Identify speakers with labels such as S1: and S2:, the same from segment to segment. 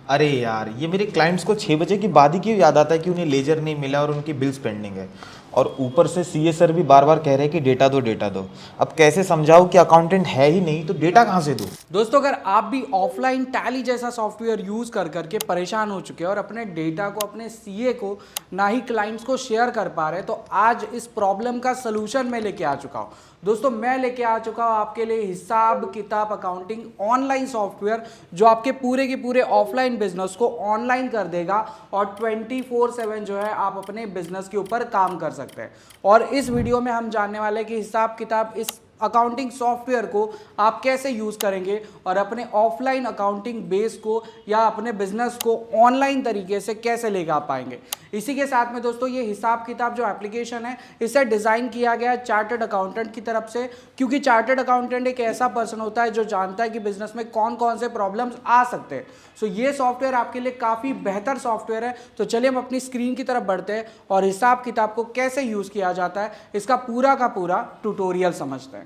S1: अरे यार, ये मेरे क्लाइंट्स को 6 बजे के बाद ही क्यों याद आता है कि उन्हें लेजर नहीं मिला और उनकी बिल्स पेंडिंग है। और ऊपर से सीए सर भी बार बार कह रहे हैं कि डेटा दो डेटा दो। अब कैसे समझाऊं कि अकाउंटेंट है ही नहीं तो डेटा कहाँ से दूं।
S2: दोस्तों, अगर आप भी ऑफलाइन टैली जैसा सॉफ्टवेयर यूज कर करके परेशान हो चुके हैं और अपने डेटा को, अपने सीए को ना ही क्लाइंट्स को शेयर कर पा रहे हैं, तो आज इस प्रॉब्लम का सलूशन मैं लेके आ चुका हूं। दोस्तों, मैं लेके आ चुका हूं आपके लिए हिसाब किताब अकाउंटिंग ऑनलाइन सॉफ्टवेयर, जो आपके पूरे के पूरे ऑफलाइन बिजनेस को ऑनलाइन कर देगा और 24/7 जो है आप अपने बिजनेस के ऊपर काम कर सकते हैं। और इस वीडियो में हम जानने वाले हैं कि हिसाब किताब इस अकाउंटिंग सॉफ्टवेयर को आप कैसे यूज करेंगे और अपने ऑफलाइन अकाउंटिंग बेस को या अपने बिजनेस को ऑनलाइन तरीके से कैसे लेकर आ पाएंगे। इसी के साथ में दोस्तों, ये हिसाब किताब जो एप्लीकेशन है, इसे डिजाइन किया गया है चार्टर्ड अकाउंटेंट की तरफ से, क्योंकि चार्टर्ड अकाउंटेंट एक ऐसा पर्सन होता है जो जानता है कि बिजनेस में कौन कौन से प्रॉब्लम्स आ सकते हैं। सो ये सॉफ्टवेयर आपके लिए काफी बेहतर सॉफ्टवेयर है। तो चलिए हम अपनी स्क्रीन की तरफ बढ़ते हैं और हिसाब किताब को कैसे यूज किया जाता है इसका पूरा का पूरा ट्यूटोरियल समझते हैं।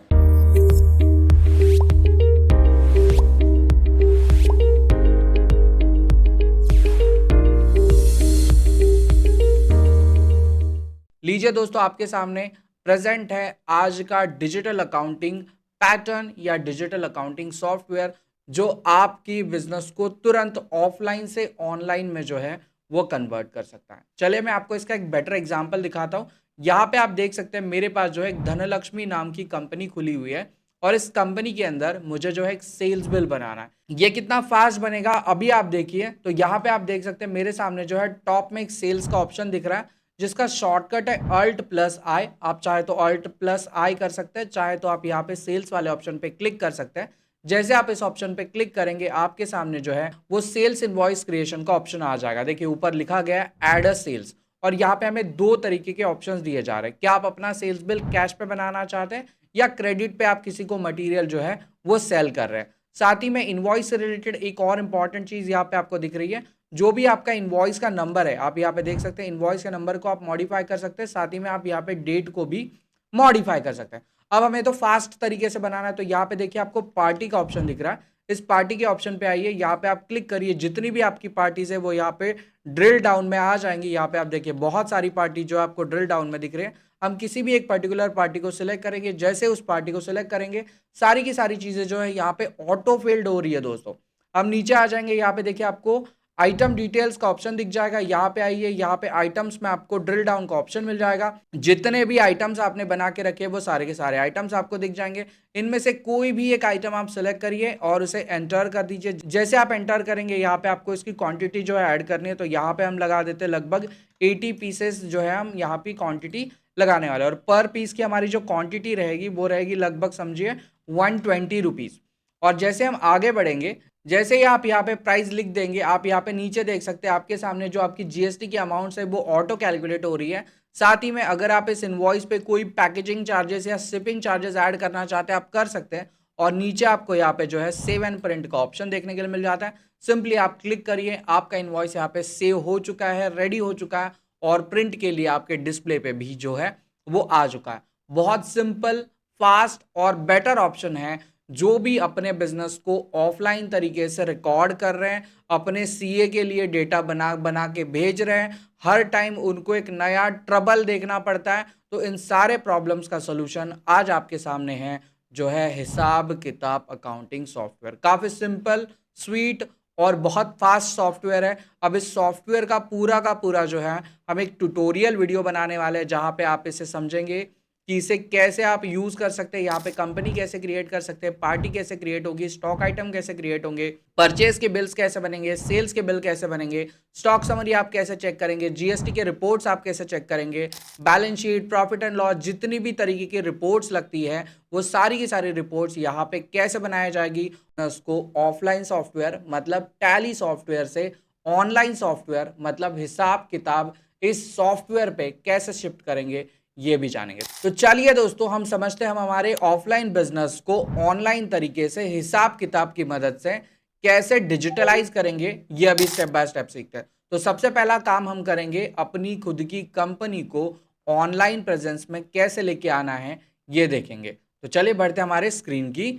S2: लीजिए दोस्तों, आपके सामने प्रेजेंट है आज का डिजिटल अकाउंटिंग पैटर्न या डिजिटल अकाउंटिंग सॉफ्टवेयर, जो आपकी बिजनेस को तुरंत ऑफलाइन से ऑनलाइन में जो है वो कन्वर्ट कर सकता है। चलिए मैं आपको इसका एक बेटर एग्जांपल दिखाता हूं। यहाँ पे आप देख सकते हैं मेरे पास जो है एक धनलक्ष्मी नाम की कंपनी खुली हुई है और इस कंपनी के अंदर मुझे जो है एक सेल्स बिल बनाना है। ये कितना फास्ट बनेगा अभी आप देखिए। तो यहाँ पे आप देख सकते हैं मेरे सामने जो है टॉप में एक सेल्स का ऑप्शन दिख रहा है, जिसका शॉर्टकट है Alt+I। आप चाहे तो Alt+I कर सकते हैं, चाहे तो आप यहाँ पे सेल्स वाले ऑप्शन पे क्लिक कर सकते हैं। जैसे आप इस ऑप्शन पे क्लिक करेंगे, आपके सामने जो है वो सेल्स इनवॉइस क्रिएशन का ऑप्शन आ जाएगा। देखिए ऊपर लिखा गया है ऐड अ सेल्स, और यहाँ पे हमें दो तरीके के ऑप्शंस दिए जा रहे हैं। क्या आप अपना सेल्स बिल कैश पे बनाना चाहते हैं या क्रेडिट पे आप किसी को मटेरियल जो है वो सेल कर रहे हैं। साथ ही में इनवॉइस से रिलेटेड एक और इंपॉर्टेंट चीज यहाँ पे आपको दिख रही है। जो भी आपका इनवॉइस का नंबर है, आप यहाँ पे देख सकते हैं इनवॉइस के नंबर को आप मॉडिफाई कर सकते हैं, साथ ही में आप यहाँ पे डेट को भी मॉडिफाई कर सकते हैं। अब हमें तो फास्ट तरीके से बनाना है, तो यहाँ पे देखिए आपको पार्टी का ऑप्शन दिख रहा है। इस पार्टी के ऑप्शन पे आइए, यहाँ पे आप क्लिक करिए। जितनी भी आपकी पार्टीज है वो यहाँ पे ड्रिल डाउन में आ जाएंगी। यहाँ पे आप देखिए बहुत सारी पार्टी जो आपको ड्रिल डाउन में दिख रही है। हम किसी भी एक पर्टिकुलर पार्टी को सिलेक्ट करेंगे। जैसे उस पार्टी को सिलेक्ट करेंगे, सारी की सारी चीजें जो है यहाँ पे ऑटो फिल्ड हो रही है दोस्तों। हम नीचे आ जाएंगे, यहाँ पे देखिए आपको आइटम डिटेल्स का ऑप्शन दिख जाएगा। यहाँ पे आइए, यहाँ पे आइटम्स में आपको ड्रिल डाउन का ऑप्शन मिल जाएगा। जितने भी आइटम्स आपने बना के रखे वो सारे के सारे आइटम्स आपको दिख जाएंगे। इनमें से कोई भी एक आइटम आप सेलेक्ट करिए और उसे एंटर कर दीजिए। जैसे आप एंटर करेंगे, यहाँ पे आपको इसकी क्वांटिटी जो है ऐड करनी है। तो यहाँ पे हम लगा देते हैं लगभग 80 पीसेस जो है हम यहाँ पे क्वांटिटी लगाने वाले, और पर पीस की हमारी जो क्वांटिटी रहेगी वो रहेगी लगभग समझिए 120 रुपीज। और जैसे हम आगे बढ़ेंगे, जैसे ही आप यहाँ पे प्राइस लिख देंगे, आप यहाँ पे नीचे देख सकते हैं आपके सामने जो आपकी जीएसटी की अमाउंट है वो ऑटो कैलकुलेट हो रही है। साथ ही में अगर आप इस इनवॉइस पे कोई पैकेजिंग चार्जेस या शिपिंग चार्जेस ऐड करना चाहते हैं, आप कर सकते हैं। और नीचे आपको यहाँ पे जो है सेव एंड प्रिंट का ऑप्शन देखने के लिए मिल जाता है। सिंपली आप क्लिक करिए, आपका इनवॉइस यहाँ पे सेव हो चुका है, रेडी हो चुका है, और प्रिंट के लिए आपके डिस्प्ले पे भी जो है वो आ चुका है। बहुत सिंपल, फास्ट और बेटर ऑप्शन है। जो भी अपने बिजनेस को ऑफलाइन तरीके से रिकॉर्ड कर रहे हैं, अपने सीए के लिए डेटा बना बना के भेज रहे हैं, हर टाइम उनको एक नया ट्रबल देखना पड़ता है, तो इन सारे प्रॉब्लम्स का सलूशन आज आपके सामने है, जो है हिसाब किताब अकाउंटिंग सॉफ्टवेयर। काफी सिंपल, स्वीट और बहुत फास्ट सॉफ्टवेयर है। अब इस सॉफ्टवेयर का पूरा जो है हम एक ट्यूटोरियल वीडियो बनाने वाले हैं, जहां पे आप इसे समझेंगे कि इसे कैसे आप यूज कर सकते हैं। यहाँ पे कंपनी कैसे क्रिएट कर सकते हैं, पार्टी कैसे क्रिएट होगी, स्टॉक आइटम कैसे क्रिएट होंगे, परचेज के बिल्स कैसे बनेंगे, सेल्स के बिल कैसे बनेंगे, स्टॉक समरी आप कैसे चेक करेंगे, जीएसटी के रिपोर्ट्स आप कैसे चेक करेंगे, balance sheet, profit and loss, जितनी भी तरीके की रिपोर्ट्स लगती है वो सारी की सारी रिपोर्ट्स यहाँ पे कैसे बनाई जाएगी। उसको ऑफलाइन सॉफ्टवेयर मतलब टैली सॉफ्टवेयर से ऑनलाइन सॉफ्टवेयर मतलब हिसाब किताब इस सॉफ्टवेयर पे कैसे शिफ्ट करेंगे, ये भी जानेंगे। तो चलिए दोस्तों, हम समझते हैं हम हमारे ऑफलाइन बिजनेस को ऑनलाइन तरीके से हिसाब किताब की मदद से कैसे डिजिटलाइज करेंगे, ये अभी स्टेप बाय स्टेप सीखते हैं। तो सबसे पहला काम हम करेंगे, अपनी खुद की कंपनी को ऑनलाइन प्रेजेंस में कैसे लेके आना है ये देखेंगे। तो चलिए बढ़ते हमारे स्क्रीन की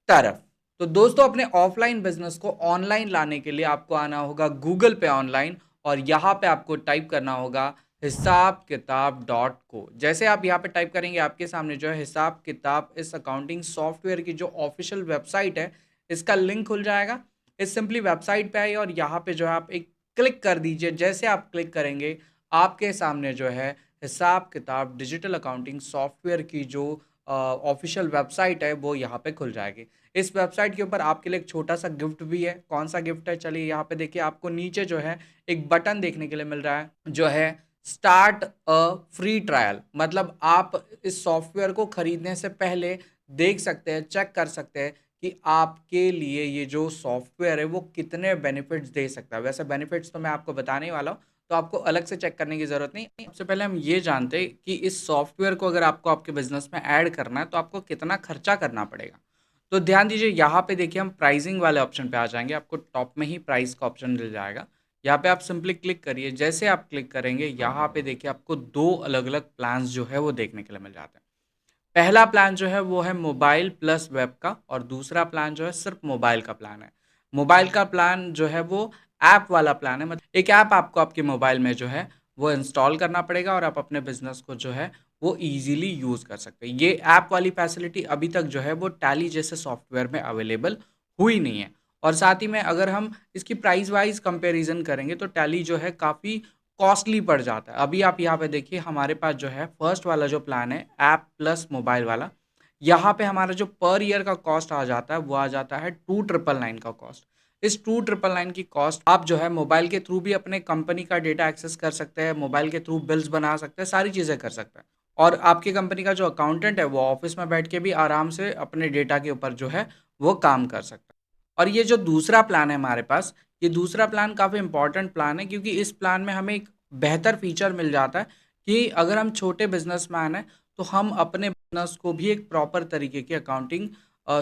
S2: तरफ। तो दोस्तों अपने ऑफलाइन बिजनेस को ऑनलाइन लाने के लिए आपको आना होगा गूगल पे ऑनलाइन और यहाँ पे आपको टाइप करना होगा हिसाब किताब डॉट को। जैसे आप यहाँ पे टाइप करेंगे आपके सामने जो है हिसाब किताब इस अकाउंटिंग सॉफ्टवेयर की जो ऑफिशियल वेबसाइट है इसका लिंक खुल जाएगा। इस सिंपली वेबसाइट पे आइए और यहाँ पे जो है आप एक क्लिक कर दीजिए। जैसे आप क्लिक करेंगे आपके सामने जो है हिसाब किताब डिजिटल अकाउंटिंग सॉफ्टवेयर की जो ऑफिशियल वेबसाइट है वो यहाँ पे खुल जाएगी। इस वेबसाइट के ऊपर आपके लिए एक छोटा सा गिफ्ट भी है। कौन सा गिफ्ट है चलिए यहाँ पे देखिए, आपको नीचे जो है एक बटन देखने के लिए मिल रहा है जो है स्टार्ट अ फ्री ट्रायल। मतलब आप इस सॉफ्टवेयर को खरीदने से पहले देख सकते हैं, चेक कर सकते हैं कि आपके लिए ये जो सॉफ्टवेयर है वो कितने बेनिफिट्स दे सकता है। वैसे बेनिफिट्स तो मैं आपको बताने ही वाला हूँ, तो आपको अलग से चेक करने की ज़रूरत नहीं। सबसे पहले हम ये जानते हैं कि इस सॉफ्टवेयर को अगर आपको आपके बिजनेस में ऐड करना है तो आपको कितना खर्चा करना पड़ेगा। तो ध्यान दीजिए यहाँ पे देखिए हम प्राइसिंग वाले ऑप्शन पे आ जाएंगे। आपको टॉप में ही प्राइस का ऑप्शन मिल जाएगा। यहाँ पे आप सिंपली क्लिक करिए। जैसे आप क्लिक करेंगे यहाँ पे देखिए आपको दो अलग अलग प्लान्स जो है वो देखने के लिए मिल जाते हैं। पहला प्लान जो है वो है मोबाइल प्लस वेब का और दूसरा प्लान जो है सिर्फ मोबाइल का प्लान है। मोबाइल का प्लान जो है वो ऐप वाला प्लान है। मतलब एक ऐप आपको आपके मोबाइल में जो है वो इंस्टॉल करना पड़ेगा और आप अपने बिजनेस को जो है वो इजीली यूज़ कर सकते हैं। ये ऐप वाली फैसिलिटी अभी तक जो है वो टैली जैसे सॉफ्टवेयर में अवेलेबल हुई नहीं है। और साथ ही में अगर हम इसकी प्राइस वाइज कंपैरिजन करेंगे तो टैली जो है काफ़ी कॉस्टली पड़ जाता है। अभी आप यहाँ पे देखिए हमारे पास जो है फर्स्ट वाला जो प्लान है ऐप प्लस मोबाइल वाला, यहाँ पे हमारा जो पर ईयर का कॉस्ट आ जाता है वो आ जाता है 2999 का कॉस्ट। इस 2999 की कॉस्ट आप जो है मोबाइल के थ्रू भी अपने कंपनी का डेटा एक्सेस कर सकते हैं, मोबाइल के थ्रू बिल्स बना सकते हैं, सारी चीज़ें कर सकते हैं। और आपकी कंपनी का जो अकाउंटेंट है वो ऑफिस में बैठ के भी आराम से अपने डेटा के ऊपर जो है वो काम कर सकता है। और ये जो दूसरा प्लान है हमारे पास, ये दूसरा प्लान काफ़ी इंपॉर्टेंट प्लान है क्योंकि इस प्लान में हमें एक बेहतर फीचर मिल जाता है कि अगर हम छोटे बिजनेसमैन हैं तो हम अपने बिजनेस को भी एक प्रॉपर तरीके की अकाउंटिंग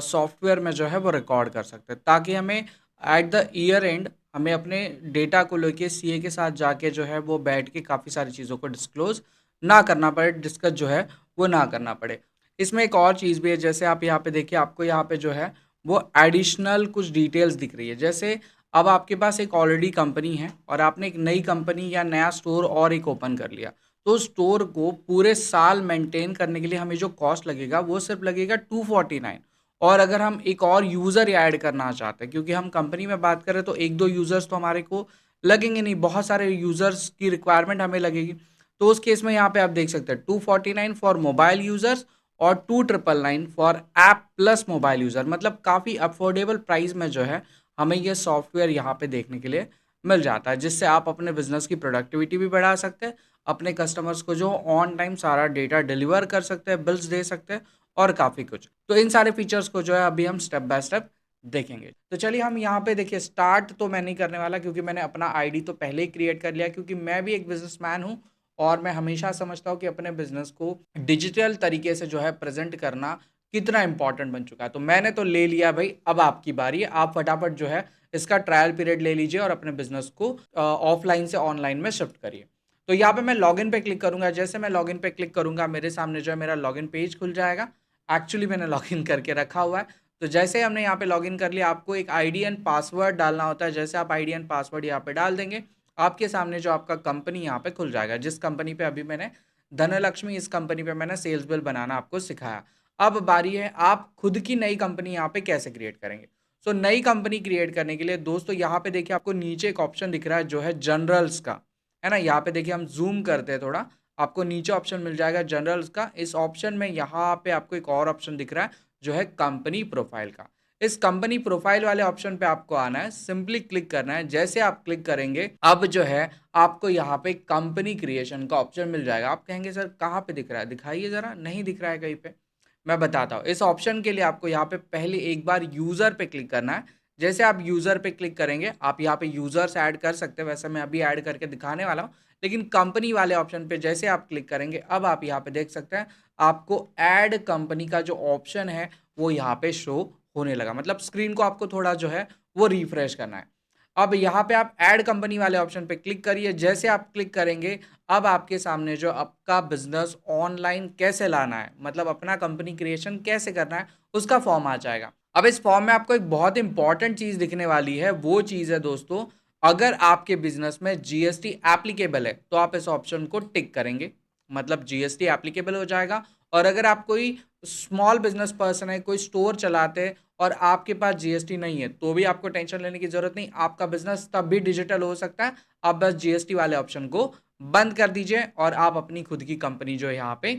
S2: सॉफ्टवेयर में जो है वो रिकॉर्ड कर सकते हैं, ताकि हमें एट द ईयर एंड हमें अपने डेटा को लेके सीए के साथ जाके जो है वो बैठ के काफ़ी सारी चीज़ों को डिस्क्लोज ना करना पड़े, डिस्कस जो है वो ना करना पड़े। इसमें एक और चीज़ भी है। जैसे आप यहाँ पे देखिए आपको यहाँ पे जो है वो एडिशनल कुछ डिटेल्स दिख रही है। जैसे अब आपके पास एक ऑलरेडी कंपनी है और आपने एक नई कंपनी या नया स्टोर और एक ओपन कर लिया, तो स्टोर को पूरे साल मेंटेन करने के लिए हमें जो कॉस्ट लगेगा वो सिर्फ लगेगा 249। और अगर हम एक और यूज़र ऐड करना चाहते हैं, क्योंकि हम कंपनी में बात करें तो एक दो यूज़र्स तो हमारे को लगेंगे नहीं, बहुत सारे यूज़र्स की रिक्वायरमेंट हमें लगेगी। तो उस केस में यहाँ पे आप देख सकते हैं 249 फॉर मोबाइल यूज़र्स और 2999 for app plus mobile user. मतलब काफ़ी अफोर्डेबल प्राइस में जो है हमें ये सॉफ्टवेयर यहाँ पे देखने के लिए मिल जाता है, जिससे आप अपने बिजनेस की प्रोडक्टिविटी भी बढ़ा सकते हैं, अपने कस्टमर्स को जो ऑन टाइम सारा डेटा डिलीवर कर सकते हैं, बिल्स दे सकते हैं और काफ़ी कुछ। तो इन सारे फीचर्स को जो है अभी हम स्टेप बाय स्टेप देखेंगे। तो चलिए हम यहाँ पे देखिए, स्टार्ट तो मैं नहीं करने वाला क्योंकि मैंने अपना आईडी तो पहले ही क्रिएट कर लिया, क्योंकि मैं भी एक बिजनेसमैन हूँ और मैं हमेशा समझता हूँ कि अपने बिजनेस को डिजिटल तरीके से जो है प्रेजेंट करना कितना इंपॉर्टेंट बन चुका है। तो मैंने तो ले लिया भाई, अब आपकी बारी है। आप फटाफट जो है इसका ट्रायल पीरियड ले लीजिए और अपने बिजनेस को ऑफलाइन से ऑनलाइन में शिफ्ट करिए। तो यहाँ पे मैं लॉगिन पे क्लिक करूंगा। जैसे मैं लॉगिन पे क्लिक करूंगा मेरे सामने जो है मेरा लॉगिन पेज खुल जाएगा। एक्चुअली मैंने लॉगिन करके रखा हुआ है। तो जैसे ही हमने यहाँ पे लॉगिन कर लिया, आपको एक आईडी एंड पासवर्ड डालना होता है। जैसे आप आईडी एंड पासवर्ड यहाँ पे डाल देंगे, आपके सामने जो आपका कंपनी यहाँ पे खुल जाएगा, जिस कंपनी पे अभी मैंने धनलक्ष्मी, इस कंपनी पे मैंने सेल्स बिल बनाना आपको सिखाया। अब बारी है आप खुद की नई कंपनी यहाँ पे कैसे क्रिएट करेंगे। सो नई कंपनी क्रिएट करने के लिए दोस्तों यहाँ पे देखिए आपको नीचे एक ऑप्शन दिख रहा है जो है जनरल्स का, है ना। यहाँ पे देखिए हम जूम करते हैं थोड़ा, आपको नीचे ऑप्शन मिल जाएगा जनरल्स का। इस ऑप्शन में यहाँ पे आपको एक और ऑप्शन दिख रहा है जो है कंपनी प्रोफाइल का। इस कंपनी प्रोफाइल वाले ऑप्शन पे आपको आना है, सिंपली क्लिक करना है। जैसे आप क्लिक करेंगे अब जो है आपको यहाँ पे कंपनी क्रिएशन का ऑप्शन मिल जाएगा। आप कहेंगे सर कहाँ पे दिख रहा है, दिखाइए ज़रा, नहीं दिख रहा है कहीं पे। मैं बताता हूँ। इस ऑप्शन के लिए आपको यहाँ पे पहले एक बार यूज़र पे क्लिक करना है। जैसे आप यूज़र पे क्लिक करेंगे, आप यहाँ पे यूज़र्स ऐड कर सकते हैं, वैसे मैं अभी ऐड करके दिखाने वाला हूँ। लेकिन कंपनी वाले ऑप्शन पे जैसे आप क्लिक करेंगे, अब आप यहाँ पे देख सकते हैं आपको ऐड कंपनी का जो ऑप्शन है वो यहाँ पे शो होने लगा। मतलब स्क्रीन को आपको थोड़ा जो है वो रिफ्रेश करना है। अब यहाँ पे आप ऐड कंपनी वाले ऑप्शन पे क्लिक करिए। जैसे आप क्लिक करेंगे, अब आपके सामने जो आपका बिजनेस ऑनलाइन कैसे लाना है, मतलब अपना कंपनी क्रिएशन कैसे करना है, उसका फॉर्म आ जाएगा। अब इस फॉर्म में आपको एक बहुत इंपॉर्टेंट चीज दिखने वाली है, वो चीज है दोस्तों, अगर आपके बिजनेस में जीएसटी एप्लीकेबल है तो आप इस ऑप्शन को टिक करेंगे, मतलब जीएसटी एप्लीकेबल हो जाएगा। और अगर आप कोई स्मॉल बिजनेस पर्सन है, कोई स्टोर चलाते हैं और आपके पास जीएसटी नहीं है, तो भी आपको टेंशन लेने की जरूरत नहीं, आपका बिजनेस तब भी डिजिटल हो सकता है। आप बस जीएसटी वाले ऑप्शन को बंद कर दीजिए और आप अपनी खुद की कंपनी जो है यहाँ पे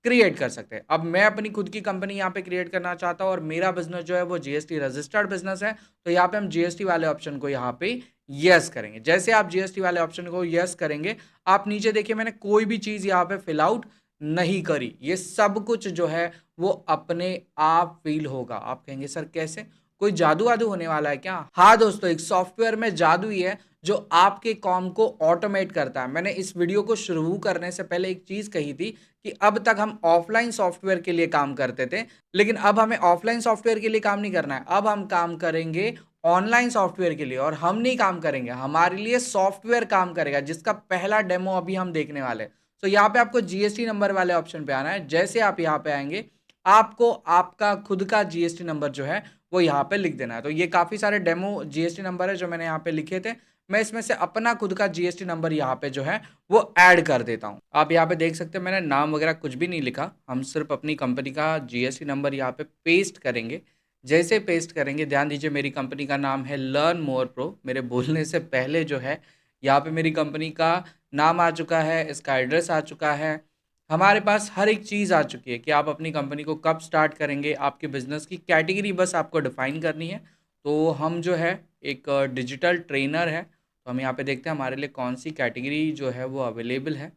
S2: क्रिएट कर सकते हैं। अब मैं अपनी खुद की कंपनी यहाँ पे क्रिएट करना चाहता हूँ और मेरा बिजनेस जो है वो जीएसटी रजिस्टर्ड बिजनेस है, तो यहाँ पे हम जीएसटी वाले ऑप्शन को यहाँ पे यस करेंगे। जैसे आप जीएसटी वाले ऑप्शन को यस करेंगे, आप नीचे देखिए मैंने कोई भी चीज यहाँ पे फिल आउट नहीं करी, ये सब कुछ जो है वो अपने आप फील होगा। आप कहेंगे सर कैसे, कोई जादू वादू होने वाला है क्या? हाँ दोस्तों, एक सॉफ्टवेयर में जादू ही है जो आपके काम को ऑटोमेट करता है। मैंने इस वीडियो को शुरू करने से पहले एक चीज कही थी कि अब तक हम ऑफलाइन सॉफ्टवेयर के लिए काम करते थे, लेकिन अब हमें ऑफलाइन सॉफ्टवेयर के लिए काम नहीं करना है, अब हम काम करेंगे ऑनलाइन सॉफ्टवेयर के लिए। और हम नहीं काम करेंगे, हमारे लिए सॉफ्टवेयर काम करेगा, जिसका पहला डेमो अभी हम देखने वाले हैं। तो यहाँ पे आपको जीएसटी नंबर वाले ऑप्शन पे आना है। जैसे आप यहाँ पे आएंगे, आपको आपका खुद का जीएसटी नंबर जो है वो यहाँ पे लिख देना है। तो ये काफी सारे डेमो जीएसटी नंबर है जो मैंने यहाँ पे लिखे थे, मैं इसमें से अपना खुद का जीएसटी नंबर यहाँ पे जो है वो ऐड कर देता हूँ। आप यहाँ पे देख सकते हैं मैंने नाम वगैरह कुछ भी नहीं लिखा, हम सिर्फ अपनी कंपनी का जीएसटी नंबर यहाँ पे पेस्ट करेंगे। जैसे पेस्ट करेंगे, ध्यान दीजिए मेरी कंपनी का नाम है लर्न मोर प्रो। मेरे बोलने से पहले जो है यहाँ पे मेरी कंपनी का नाम आ चुका है, इसका एड्रेस आ चुका है, हमारे पास हर एक चीज़ आ चुकी है कि आप अपनी कंपनी को कब स्टार्ट करेंगे, आपके बिजनेस की कैटेगरी बस आपको डिफाइन करनी है। तो हम जो है एक डिजिटल ट्रेनर है, तो हम यहाँ पे देखते हैं हमारे लिए कौन सी कैटेगरी जो है वो अवेलेबल है।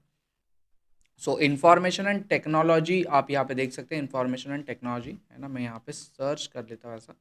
S2: सो इंफॉर्मेशन एंड टेक्नोलॉजी, आप यहाँ पे देख सकते हैं इंफॉर्मेशन एंड टेक्नोलॉजी है ना, मैं यहाँ पे सर्च कर लेता हूँ ऐसा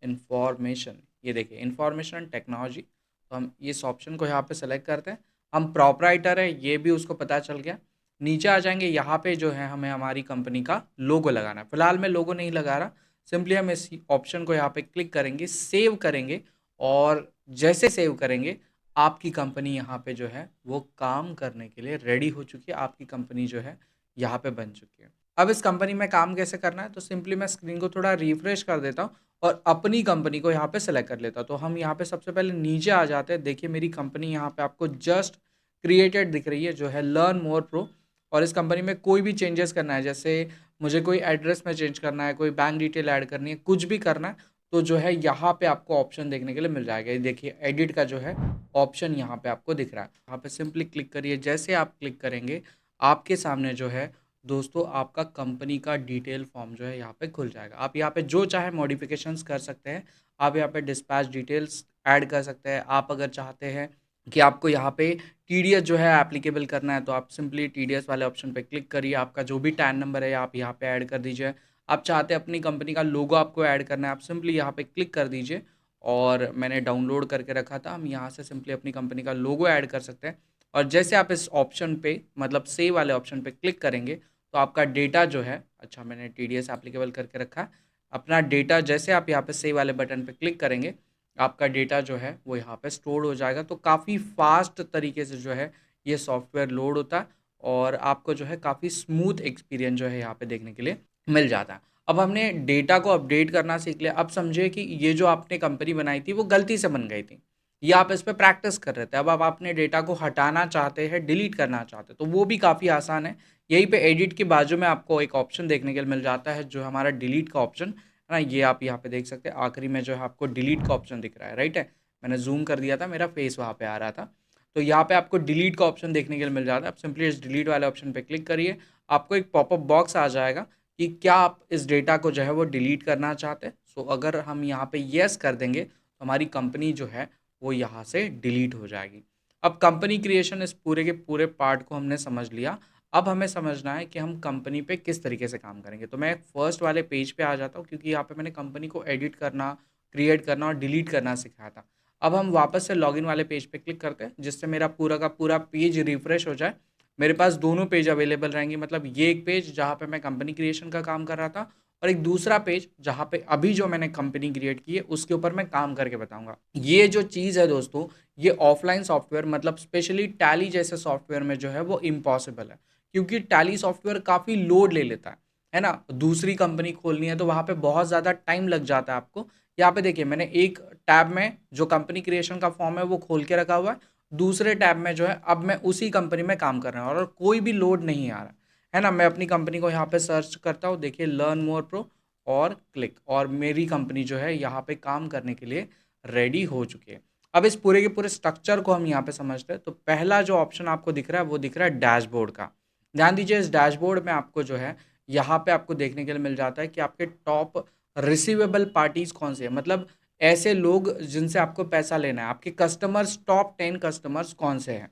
S2: इंफॉर्मेशन, ये देखिए इंफॉर्मेशन एंड टेक्नोलॉजी। तो हम इस ऑप्शन को यहाँ पे सेलेक्ट करते हैं, हम प्रॉपराइटर है ये भी उसको पता चल गया। नीचे आ जाएंगे, यहाँ पे जो है हमें हमारी कंपनी का लोगो लगाना है। फिलहाल मैं लोगो नहीं लगा रहा, सिंपली हम इस ऑप्शन को यहाँ पे क्लिक करेंगे, सेव करेंगे, और जैसे सेव करेंगे आपकी कंपनी यहाँ पे जो है वो काम करने के लिए रेडी हो चुकी है, आपकी कंपनी जो है यहाँ पे बन चुकी है। अब इस कंपनी में काम कैसे करना है, तो सिंपली मैं स्क्रीन को थोड़ा रिफ्रेश कर देता हूँ और अपनी कंपनी को यहाँ पे सेलेक्ट कर लेता हूँ। तो हम यहाँ पे सबसे पहले नीचे आ जाते हैं, देखिए मेरी कंपनी यहाँ पे आपको जस्ट क्रिएटेड दिख रही है जो है लर्न मोर प्रो। और इस कंपनी में कोई भी चेंजेस करना है, जैसे मुझे कोई एड्रेस में चेंज करना है, कोई बैंक डिटेल ऐड करनी है, कुछ भी करना है, तो जो है यहाँ पे आपको ऑप्शन देखने के लिए मिल जाएगा। ये देखिए एडिट का जो है ऑप्शन यहाँ पे आपको दिख रहा है, यहाँ पे सिंपली क्लिक करिए। जैसे आप क्लिक करेंगे आपके सामने जो है दोस्तों आपका कंपनी का डिटेल फॉर्म जो है यहाँ पे खुल जाएगा। आप यहाँ पे जो चाहे मॉडिफिकेशंस कर सकते हैं, आप यहाँ पे डिस्पैच डिटेल्स ऐड कर सकते हैं। आप अगर चाहते हैं कि आपको यहाँ पे टीडीएस जो है एप्लीकेबल करना है, तो आप सिंपली टीडीएस वाले ऑप्शन पे क्लिक करिए, आपका जो भी टैन नंबर है आप यहाँ पे ऐड कर दीजिए। आप चाहते हैं अपनी कंपनी का लोगो आपको ऐड करना है, आप सिंपली यहाँ पे क्लिक कर दीजिए। और मैंने डाउनलोड करके रखा था, हम यहाँ से सिंपली अपनी कंपनी का लोगो ऐड कर सकते हैं। और जैसे आप इस ऑप्शन पे मतलब सेव वाले ऑप्शन पे क्लिक करेंगे, तो आपका डेटा जो है, अच्छा मैंने टीडीएस एप्लीकेबल करके रखा है, अपना डेटा जैसे आप यहाँ पे सेव वाले बटन पे क्लिक करेंगे, आपका डेटा जो है वो यहाँ पे स्टोर हो जाएगा। तो काफ़ी फास्ट तरीके से जो है ये सॉफ्टवेयर लोड होता है और आपको जो है काफ़ी स्मूथ एक्सपीरियंस जो है यहाँ पे देखने के लिए मिल जाता है। अब हमने डेटा को अपडेट करना सीख लिया, अब समझे कि ये जो आपने कंपनी बनाई थी वो गलती से बन गई थी, या आप इस पे प्रैक्टिस कर रहे थे, अब आप अपने डेटा को हटाना चाहते हैं, डिलीट करना चाहते हैं, तो वो भी काफ़ी आसान है। यहीं पे एडिट के बाजू में आपको एक ऑप्शन देखने के लिए मिल जाता है जो हमारा डिलीट का ऑप्शन है ना, ये आप यहाँ पे देख सकते हैं आखिरी में जो है आपको डिलीट का ऑप्शन दिख रहा है, राइट है। मैंने जूम कर दिया था, मेरा फेस वहाँ पे आ रहा था। तो यहाँ पे आपको डिलीट का ऑप्शन देखने के लिए मिल जाता है, आप सिंपली इस डिलीट वाले ऑप्शन पे क्लिक करिए, आपको एक पॉपअप बॉक्स आ जाएगा कि क्या आप इस डेटा को जो है वो डिलीट करना चाहते हैं। सो अगर हम यहाँ पे येस कर देंगे तो हमारी कंपनी जो है वो यहाँ से डिलीट हो जाएगी। अब कंपनी क्रिएशन इस पूरे के पूरे पार्ट को हमने समझ लिया, अब हमें समझना है कि हम कंपनी पे किस तरीके से काम करेंगे। तो मैं फर्स्ट वाले पेज पे आ जाता हूँ, क्योंकि यहाँ पे मैंने कंपनी को एडिट करना, क्रिएट करना और डिलीट करना सिखाया था। अब हम वापस से लॉगिन वाले पेज पे क्लिक करते हैं, जिससे मेरा पूरा का पूरा पेज रिफ्रेश हो जाए। मेरे पास दोनों पेज अवेलेबल रहेंगे, मतलब ये एक पेज जहाँ पे मैं कंपनी क्रिएशन का काम कर रहा था, और एक दूसरा पेज जहाँ पे अभी जो मैंने कंपनी क्रिएट की है उसके ऊपर मैं काम करके बताऊंगा। ये जो चीज़ है दोस्तों, ये ऑफलाइन सॉफ्टवेयर मतलब स्पेशली टैली जैसे सॉफ्टवेयर में जो है वो इम्पॉसिबल है, क्योंकि टैली सॉफ्टवेयर काफ़ी लोड ले लेता है। है ना, दूसरी कंपनी खोलनी है तो वहाँ पे बहुत ज़्यादा टाइम लग जाता है आपको। यहाँ पे देखिए मैंने एक टैब में जो कंपनी क्रिएशन का फॉर्म है वो खोल के रखा हुआ है, दूसरे टैब में जो है अब मैं उसी कंपनी में काम कर रहा हूँ और कोई भी लोड नहीं आ रहा है ना। मैं अपनी कंपनी को यहाँ पे सर्च करता हूँ, देखिए लर्न मोर प्रो और क्लिक, और मेरी कंपनी जो है यहाँ पे काम करने के लिए रेडी हो चुकी है। अब इस पूरे के पूरे स्ट्रक्चर को हम यहाँ पे समझते हैं तो पहला जो ऑप्शन आपको दिख रहा है वो दिख रहा है डैशबोर्ड का। ध्यान दीजिए इस डैशबोर्ड में आपको जो है यहाँ पे आपको देखने के लिए मिल जाता है कि आपके टॉप रिसीवेबल पार्टीज कौन सी है, मतलब ऐसे लोग जिनसे आपको पैसा लेना है, आपके कस्टमर्स, टॉप 10 कस्टमर्स कौन से हैं।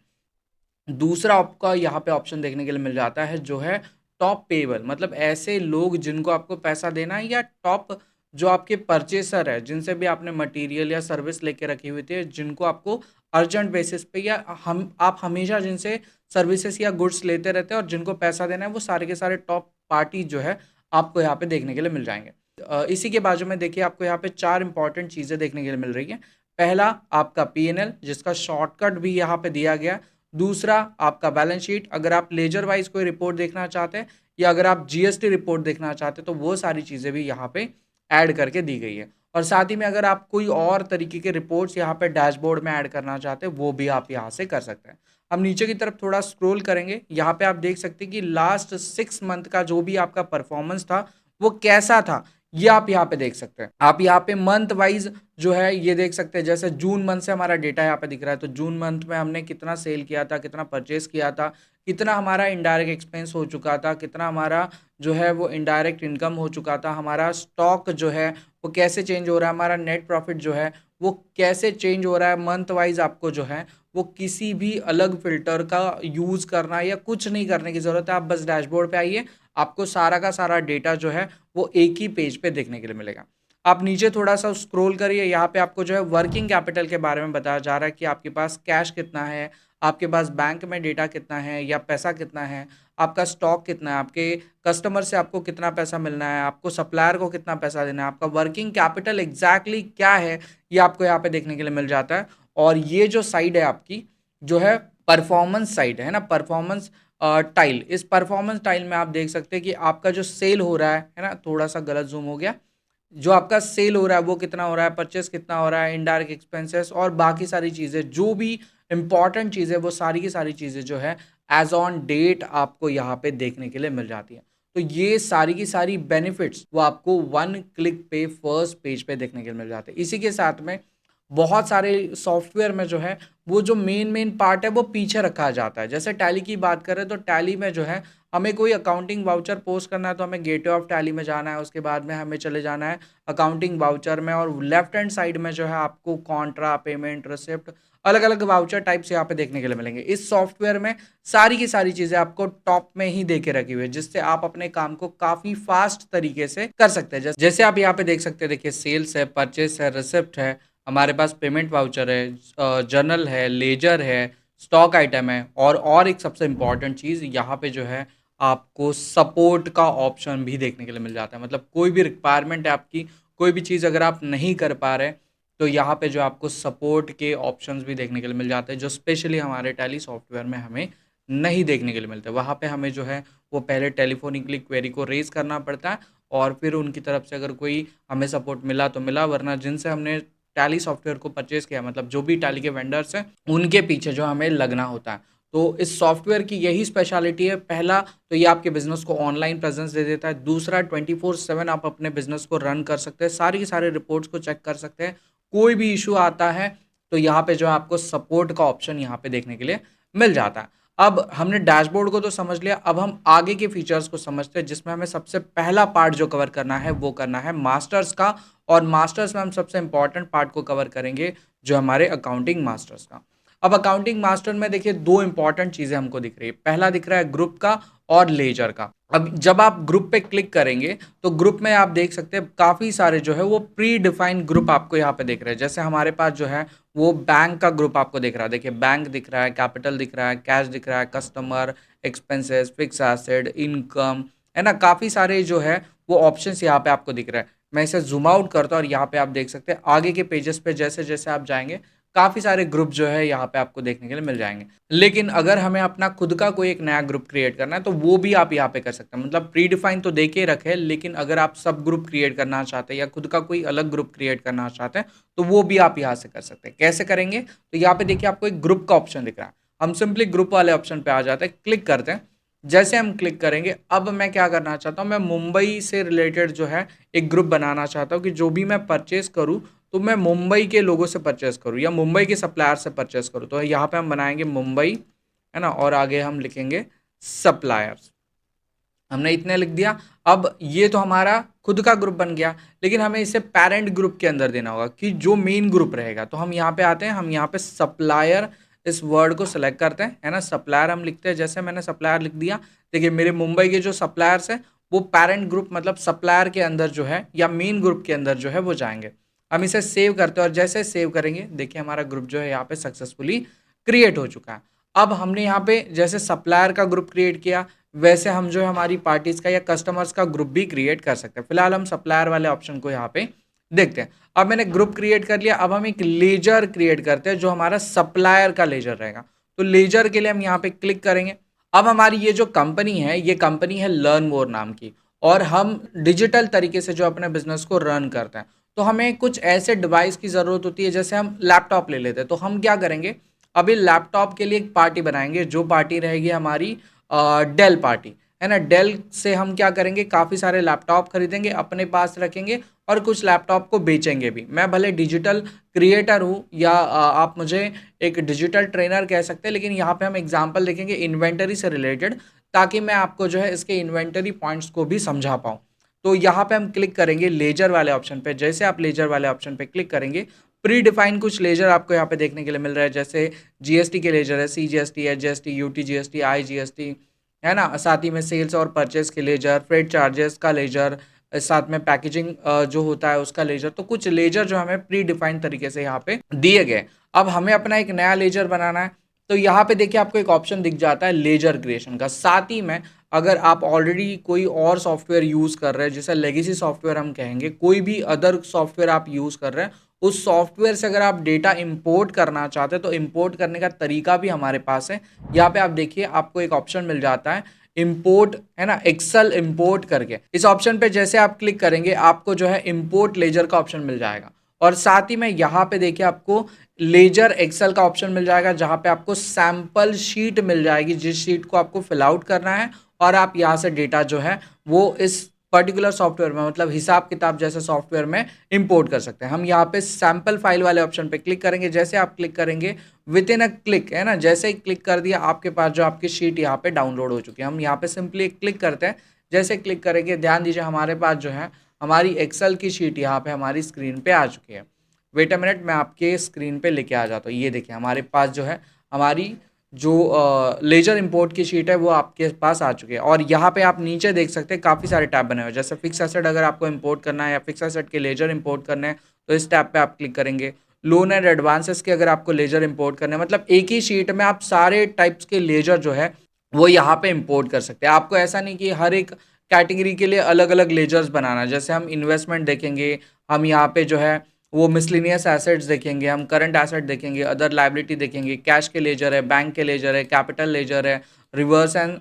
S2: दूसरा आपका यहाँ पे ऑप्शन देखने के लिए मिल जाता है जो है टॉप पेबल, मतलब ऐसे लोग जिनको आपको पैसा देना है, या टॉप जो आपके परचेसर है जिनसे भी आपने मटेरियल या सर्विस लेके रखी हुई थी, जिनको आपको अर्जेंट बेसिस पे या हम आप हमेशा जिनसे सर्विसेज या गुड्स लेते रहते हैं और जिनको पैसा देना है, वो सारे के सारे टॉप पार्टी जो है आपको यहाँ पे देखने के लिए मिल जाएंगे। इसी के बाजू में देखिए आपको यहाँ पे 4 इंपॉर्टेंट चीज़ें देखने के लिए मिल रही हैं। पहला आपका पीएनएल जिसका शॉर्टकट भी यहाँ पे दिया गया है। दूसरा आपका बैलेंस शीट, अगर आप लेजर वाइज कोई रिपोर्ट देखना चाहते हैं या अगर आप जीएसटी रिपोर्ट देखना चाहते हैं तो वो सारी चीज़ें भी यहाँ पे ऐड करके दी गई है। और साथ ही में अगर आप कोई और तरीके के रिपोर्ट्स यहाँ पे डैशबोर्ड में ऐड करना चाहते हैं वो भी आप यहाँ से कर सकते हैं। हम नीचे की तरफ थोड़ा स्क्रॉल करेंगे, यहाँ पे आप देख सकते हैं कि लास्ट 6 मंथ का जो भी आपका परफॉर्मेंस था वो कैसा था, ये आप यहाँ पे देख सकते हैं। आप यहाँ पे मंथ वाइज जो है ये देख सकते हैं, जैसे जून मंथ से हमारा डेटा यहाँ पे दिख रहा है तो जून मंथ में हमने कितना सेल किया था, कितना परचेस किया था, कितना हमारा इनडायरेक्ट एक्सपेंस हो चुका था, कितना हमारा जो है वो इनडायरेक्ट इनकम हो चुका था, हमारा स्टॉक जो है वो कैसे चेंज हो रहा है, हमारा नेट प्रॉफिट जो है वो कैसे चेंज हो रहा है मंथ वाइज। आपको जो है वो किसी भी अलग फिल्टर का यूज़ करना या कुछ नहीं करने की ज़रूरत है, आप बस डैशबोर्ड पे आइए, आपको सारा का सारा डेटा जो है वो एक ही पेज पे देखने के लिए मिलेगा। आप नीचे थोड़ा सा स्क्रॉल करिए, यहाँ पे आपको जो है वर्किंग कैपिटल के बारे में बताया जा रहा है कि आपके पास कैश कितना है, आपके पास बैंक में डेटा कितना है या पैसा कितना है, आपका स्टॉक कितना है, आपके कस्टमर से आपको कितना पैसा मिलना है, आपको सप्लायर को कितना पैसा देना है, आपका वर्किंग कैपिटल एग्जैक्टली क्या है, ये आपको यहाँ पे देखने के लिए मिल जाता है। और ये जो साइड है आपकी जो है परफॉर्मेंस साइड है ना, परफॉर्मेंस टाइल, इस परफॉर्मेंस टाइल में आप देख सकते हैं कि आपका जो सेल हो रहा है ना, थोड़ा सा गलत जूम हो गया, जो आपका सेल हो रहा है वो कितना हो रहा है, परचेस कितना हो रहा है, इनडायरेक्ट एक्सपेंसेस और बाकी सारी चीज़ें जो भी इंपॉर्टेंट चीज़ें, वो सारी की सारी चीज़ें जो है एज ऑन डेट आपको यहाँ पे देखने के लिए मिल जाती है। तो ये सारी की सारी बेनिफिट्स वो आपको वन क्लिक पे फर्स्ट पेज पे देखने के लिए मिल जाते हैं। इसी के साथ में बहुत सारे सॉफ्टवेयर में जो है वो जो मेन पार्ट है वो पीछे रखा जाता है। जैसे टैली की बात करें तो टैली में जो है हमें कोई अकाउंटिंग वाउचर पोस्ट करना है तो हमें गेटवे ऑफ टैली में जाना है, उसके बाद में हमें चले जाना है अकाउंटिंग वाउचर में, और लेफ्ट हैंड साइड में जो है आपको कॉन्ट्रा, पेमेंट, रिसिप्ट, अलग अलग वाउचर टाइप्स यहाँ पे देखने के लिए मिलेंगे। इस सॉफ्टवेयर में सारी की सारी चीज़ें आपको टॉप में ही दे के रखी हुई है, जिससे आप अपने काम को काफ़ी फास्ट तरीके से कर सकते हैं। जैसे आप यहाँ पे देख सकते हैं, देखिए सेल्स है, परचेस है, रिसिप्ट है, हमारे पास पेमेंट वाउचर है, जर्नल है, लेजर है, स्टॉक आइटम है, और एक सबसे इम्पॉर्टेंट चीज़ यहाँ पे जो है आपको सपोर्ट का ऑप्शन भी देखने के लिए मिल जाता है। मतलब कोई भी रिक्वायरमेंट है आपकी, कोई भी चीज़ अगर आप नहीं कर पा रहे तो यहाँ पे जो आपको सपोर्ट के ऑप्शंस भी देखने के लिए मिल जाते हैं, जो स्पेशली हमारे टैली सॉफ्टवेयर में हमें नहीं देखने के लिए मिलते। वहाँ पे हमें जो है वो पहले टेलीफोनिकली क्वेरी को रेज करना पड़ता है और फिर उनकी तरफ से अगर कोई हमें सपोर्ट मिला तो मिला, वरना जिनसे हमने टैली सॉफ्टवेयर को परचेज किया, मतलब जो भी टैली के वेंडर्स हैं उनके पीछे जो हमें लगना होता है। तो इस सॉफ्टवेयर की यही स्पेशलिटी है। पहला तो ये आपके बिजनेस को ऑनलाइन प्रेजेंस दे देता है। दूसरा 24/7 आप अपने बिजनेस को रन कर सकते हैं, सारी की सारी रिपोर्ट्स को चेक कर सकते हैं, कोई भी इशू आता है तो यहाँ पे जो है आपको सपोर्ट का ऑप्शन यहाँ पे देखने के लिए मिल जाता है। अब हमने डैशबोर्ड को तो समझ लिया, अब हम आगे के फीचर्स को समझते हैं, जिसमें हमें सबसे पहला पार्ट जो कवर करना है वो करना है मास्टर्स का। और मास्टर्स में हम सबसे इंपॉर्टेंट पार्ट को कवर करेंगे जो हमारे अकाउंटिंग मास्टर्स का। अब अकाउंटिंग मास्टर में देखिए दो इंपॉर्टेंट चीजें हमको दिख रही है, पहला दिख रहा है ग्रुप का और लेजर का। अब जब आप ग्रुप पे क्लिक करेंगे तो ग्रुप में आप देख सकते हैं काफी सारे जो है वो प्री डिफाइंड ग्रुप आपको यहाँ पे दिख रहे हैं। जैसे हमारे पास जो है वो बैंक का ग्रुप आपको दिख रहा है, देखिए बैंक दिख रहा है, कैपिटल दिख रहा है, कैश दिख रहा है, customer, expenses, fix asset, income, है ना, काफी सारे जो है वो ऑप्शंस यहाँ पे आपको दिख रहा है। मैं इसे जूम आउट करता हूँ और यहाँ पे आप देख सकते हैं आगे के पेजेस पे जैसे जैसे आप जाएंगे काफ़ी सारे ग्रुप जो है यहाँ पे आपको देखने के लिए मिल जाएँगे। लेकिन अगर हमें अपना खुद का कोई एक नया ग्रुप क्रिएट करना है, तो वो भी आप यहाँ पे कर सकते हैं। मतलब प्री डिफाइन तो दे के रखे, लेकिन अगर आप सब ग्रुप क्रिएट करना चाहते हैं या खुद का कोई अलग ग्रुप क्रिएट करना चाहते हैं, तो वो भी आप यहाँ से कर सकते हैं। कैसे करेंगे? तो यहाँ पे देखिए आपको एक ग्रुप का ऑप्शन दिख रहा है। हम सिंपली ग्रुप वाले ऑप्शन पे आ जाते हैं, क्लिक करते हैं। जैसे हम क्लिक करेंगे, अब मैं क्या करना चाहता हूँ, मैं मुंबई से रिलेटेड जो है एक ग्रुप बनाना चाहता हूँ कि जो भी मैं परचेस करूँ, तो मैं मुंबई के लोगों से परचेस करूँ या मुंबई के सप्लायर से परचेस करूँ। तो यहाँ पे हम बनाएंगे मुंबई, है ना, और आगे हम लिखेंगे सप्लायर्स। हमने इतने लिख दिया। अब ये तो हमारा खुद का ग्रुप बन गया, लेकिन हमें इसे पेरेंट ग्रुप के अंदर देना होगा कि जो मेन ग्रुप रहेगा। तो हम यहाँ पे आते हैं, हम यहाँ पे सप्लायर इस वर्ड को सेलेक्ट करते हैं, है ना, सप्लायर हम लिखते हैं। जैसे मैंने सप्लायर लिख दिया, देखिए मेरे मुंबई के जो सप्लायर्स हैं वो पेरेंट ग्रुप मतलब सप्लायर के अंदर जो है या मेन ग्रुप के अंदर जो है वो जाएंगे। हम इसे सेव करते हैं और जैसे सेव करेंगे, देखिए हमारा ग्रुप जो है यहाँ पे सक्सेसफुली क्रिएट हो चुका है। अब हमने यहाँ पे जैसे सप्लायर का ग्रुप क्रिएट किया, वैसे हम जो है हमारी पार्टीज का या कस्टमर्स का ग्रुप भी क्रिएट कर सकते हैं। फिलहाल हम सप्लायर वाले ऑप्शन को यहाँ पे देखते हैं। अब मैंने ग्रुप क्रिएट कर लिया, अब हम एक लेजर क्रिएट करते हैं जो हमारा सप्लायर का लेजर रहेगा। तो लेजर के लिए हम यहाँ पे क्लिक करेंगे। अब हमारी ये जो कंपनी है, ये कंपनी है लर्न मोर नाम की, और हम डिजिटल तरीके से जो अपने बिजनेस को रन करते हैं। तो हमें कुछ ऐसे डिवाइस की ज़रूरत होती है, जैसे हम लैपटॉप ले लेते हैं। तो हम क्या करेंगे, अभी लैपटॉप के लिए एक पार्टी बनाएंगे, जो पार्टी रहेगी हमारी डेल पार्टी, है ना। डेल से हम क्या करेंगे, काफ़ी सारे लैपटॉप खरीदेंगे, अपने पास रखेंगे और कुछ लैपटॉप को बेचेंगे भी। मैं भले डिजिटल क्रिएटर हूँ या आप मुझे एक डिजिटल ट्रेनर कह सकते हैं, लेकिन यहाँ पे हम एग्जांपल देखेंगे इन्वेंटरी से रिलेटेड, ताकि मैं आपको जो है इसके इन्वेंटरी पॉइंट्स को भी समझा पाऊँ। तो यहाँ पे हम क्लिक करेंगे लेजर वाले ऑप्शन पे। जैसे आप लेजर वाले ऑप्शन पे क्लिक करेंगे, प्री डिफाइन कुछ लेजर आपको यहाँ पे देखने के लिए मिल रहा है। जैसे जीएसटी के लेजर है, CGST, HGST, UTGST, IGST, है ना। साथ ही में सेल्स और परचेस के लेजर, फ्रेट चार्जेस का लेजर, साथ में पैकेजिंग जो होता है उसका लेजर। तो कुछ लेजर जो हमें प्री डिफाइंड तरीके से यहाँ पे दिए गए। अब हमें अपना एक नया लेजर बनाना है, तो यहाँ पे देखिए आपको एक ऑप्शन दिख जाता है लेजर क्रिएशन का। साथ ही में अगर आप ऑलरेडी कोई और सॉफ्टवेयर यूज़ कर रहे हैं, जैसे लेगेसी सॉफ्टवेयर हम कहेंगे, कोई भी अदर सॉफ्टवेयर आप यूज़ कर रहे हैं, उस सॉफ्टवेयर से अगर आप डेटा इंपोर्ट करना चाहते हैं, तो इंपोर्ट करने का तरीका भी हमारे पास है। यहाँ पे आप देखिए आपको एक ऑप्शन मिल जाता है इंपोर्ट, है ना, एक्सेल इंपोर्ट करके। इस ऑप्शन पे जैसे आप क्लिक करेंगे, आपको जो है इंपोर्ट लेजर का ऑप्शन मिल जाएगा। और साथ ही में यहाँ पे देखिए आपको लेजर एक्सेल का ऑप्शन मिल जाएगा, जहाँ पे आपको सैंपल शीट मिल जाएगी, जिस शीट को आपको फिल आउट करना है और आप यहाँ से डेटा जो है वो इस पर्टिकुलर सॉफ्टवेयर में, मतलब हिसाब किताब जैसे सॉफ्टवेयर में इंपोर्ट कर सकते हैं। हम यहाँ पे सैंपल फाइल वाले ऑप्शन पे क्लिक करेंगे। जैसे आप क्लिक करेंगे, विद इन अ क्लिक, है ना, जैसे ही क्लिक कर दिया, आपके पास जो आपकी शीट यहाँ पे डाउनलोड हो चुकी है। हम यहाँ पे सिंपली क्लिक करते हैं। जैसे क्लिक करेंगे, ध्यान दीजिए हमारे पास जो है हमारी एक्सेल की शीट यहाँ पे हमारी स्क्रीन पे आ चुकी है। वेट अ मिनट, मैं आपके स्क्रीन पे लेके आ जाता हूँ। ये देखिए हमारे पास जो है हमारी जो लेजर इंपोर्ट की शीट है वो आपके पास आ चुकी है। और यहाँ पे आप नीचे देख सकते हैं काफ़ी सारे टैब बने हुए हैं। जैसे फिक्स एसेट अगर आपको इंपोर्ट करना है या फिक्स एसेट के लेजर इंपोर्ट करने हैं, तो इस टैब पे आप क्लिक करेंगे। लोन एंड एडवांसेस के अगर आपको लेजर इंपोर्ट करने हैं, मतलब एक ही शीट में आप सारे टाइप्स के लेजर जो है वो यहाँ पे इंपोर्ट कर सकते हैं। आपको ऐसा नहीं कि हर एक कैटेगरी के लिए अलग अलग लेजर्स बनाना है। जैसे हम इन्वेस्टमेंट देखेंगे, हम यहाँ पे जो है वो मिसलिनियस एसेट्स देखेंगे, हम करंट एसेट देखेंगे, अदर लाइबिलिटी देखेंगे, कैश के लेजर है, बैंक के लेजर है, कैपिटल लेजर है, रिवर्स एंड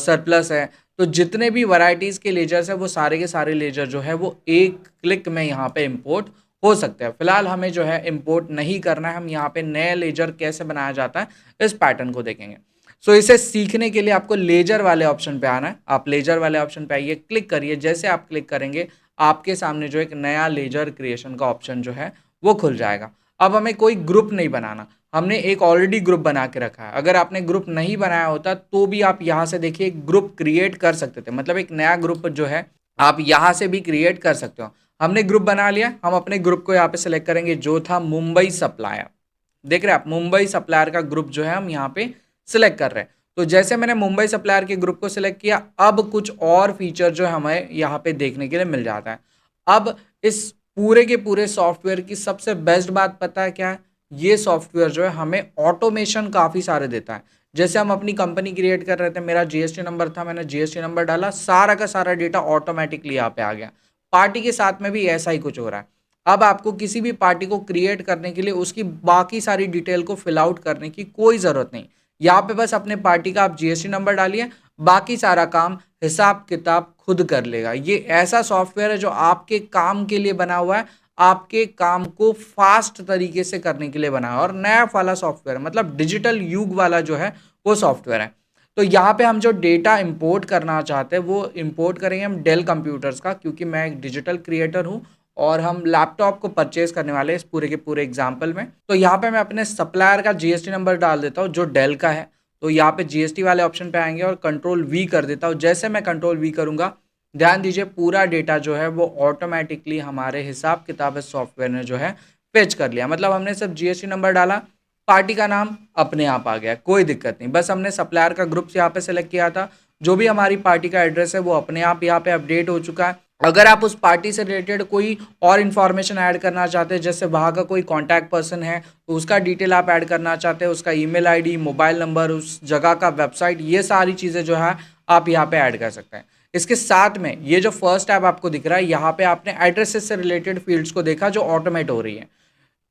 S2: सरप्लस है। तो जितने भी वैरायटीज़ के लेजर्स है, वो सारे के सारे लेजर जो है वो एक क्लिक में यहाँ पे इंपोर्ट हो सकते हैं। फिलहाल हमें जो है इंपोर्ट नहीं करना है। हम यहाँ पे नया लेजर कैसे बनाया जाता है इस पैटर्न को देखेंगे। सो इसे सीखने के लिए आपको लेजर वाले ऑप्शन पे आना है। आप लेजर वाले ऑप्शन पे आइए, क्लिक करिए। जैसे आप क्लिक करेंगे, आपके सामने जो एक नया लेजर क्रिएशन का ऑप्शन जो है वो खुल जाएगा। अब हमें कोई ग्रुप नहीं बनाना, हमने एक ऑलरेडी ग्रुप बना के रखा है। अगर आपने ग्रुप नहीं बनाया होता तो भी आप यहाँ से देखिए ग्रुप क्रिएट कर सकते थे, मतलब एक नया ग्रुप जो है आप यहाँ से भी क्रिएट कर सकते हो। हमने ग्रुप बना लिया, हम अपने ग्रुप को यहाँ पे सेलेक्ट करेंगे जो था मुंबई सप्लायर। देख रहे हैं आप, मुंबई सप्लायर का ग्रुप जो है हम यहाँ पे सिलेक्ट कर रहे हैं। तो जैसे मैंने मुंबई सप्लायर के ग्रुप को सिलेक्ट किया, अब कुछ और फीचर जो हमें यहाँ पे देखने के लिए मिल जाता है। अब इस पूरे के पूरे सॉफ्टवेयर की सबसे बेस्ट बात पता है क्या है? ये सॉफ्टवेयर जो है हमें ऑटोमेशन काफ़ी सारे देता है। जैसे हम अपनी कंपनी क्रिएट कर रहे थे, मेरा जीएसटी नंबर था, मैंने जीएसटी नंबर डाला, सारा का सारा डेटा ऑटोमेटिकली यहाँ पे आ गया। पार्टी के साथ में भी ऐसा ही कुछ हो रहा है। अब आपको किसी भी पार्टी को क्रिएट करने के लिए उसकी बाकी सारी डिटेल को फिल आउट करने की कोई ज़रूरत नहीं। यहाँ पे बस अपने पार्टी का आप जीएसटी नंबर डालिए, बाकी सारा काम हिसाब किताब खुद कर लेगा। ये ऐसा सॉफ्टवेयर है जो आपके काम के लिए बना हुआ है, आपके काम को फास्ट तरीके से करने के लिए बना है, और नया वाला सॉफ्टवेयर मतलब डिजिटल युग वाला जो है वो सॉफ्टवेयर है। तो यहाँ पे हम जो डेटा इंपोर्ट करना चाहते हैं वो इंपोर्ट करेंगे हम डेल कंप्यूटर्स का, क्योंकि मैं एक डिजिटल क्रिएटर हूँ और हम लैपटॉप को परचेज करने वाले हैं इस पूरे के पूरे एग्जाम्पल में। तो यहाँ पे मैं अपने सप्लायर का जीएसटी नंबर डाल देता हूँ जो डेल का है। तो यहाँ पे जीएसटी वाले ऑप्शन पे आएंगे और कंट्रोल वी कर देता हूँ। जैसे मैं कंट्रोल वी करूँगा, ध्यान दीजिए पूरा डेटा जो है वो ऑटोमेटिकली हमारे हिसाब किताब सॉफ्टवेयर ने जो है फेच कर लिया। मतलब हमने सिर्फ जीएसटी नंबर डाला, पार्टी का नाम अपने आप आ गया, कोई दिक्कत नहीं। बस हमने सप्लायर का ग्रुप यहाँ पे सेलेक्ट किया था, जो भी हमारी पार्टी का एड्रेस है वो अपने आप यहाँ पे अपडेट हो चुका है। अगर आप उस पार्टी से रिलेटेड कोई और इन्फॉर्मेशन ऐड करना चाहते हैं, जैसे वहाँ का कोई कॉन्टैक्ट पर्सन है तो उसका डिटेल आप ऐड करना चाहते हैं, उसका ईमेल आईडी, मोबाइल नंबर, उस जगह का वेबसाइट, ये सारी चीज़ें जो है आप यहाँ पे ऐड कर सकते हैं। इसके साथ में ये जो फर्स्ट टैब आपको दिख रहा है, यहाँ पे आपने एड्रेसेस से रिलेटेड फील्ड्स को देखा जो ऑटोमेट हो रही है।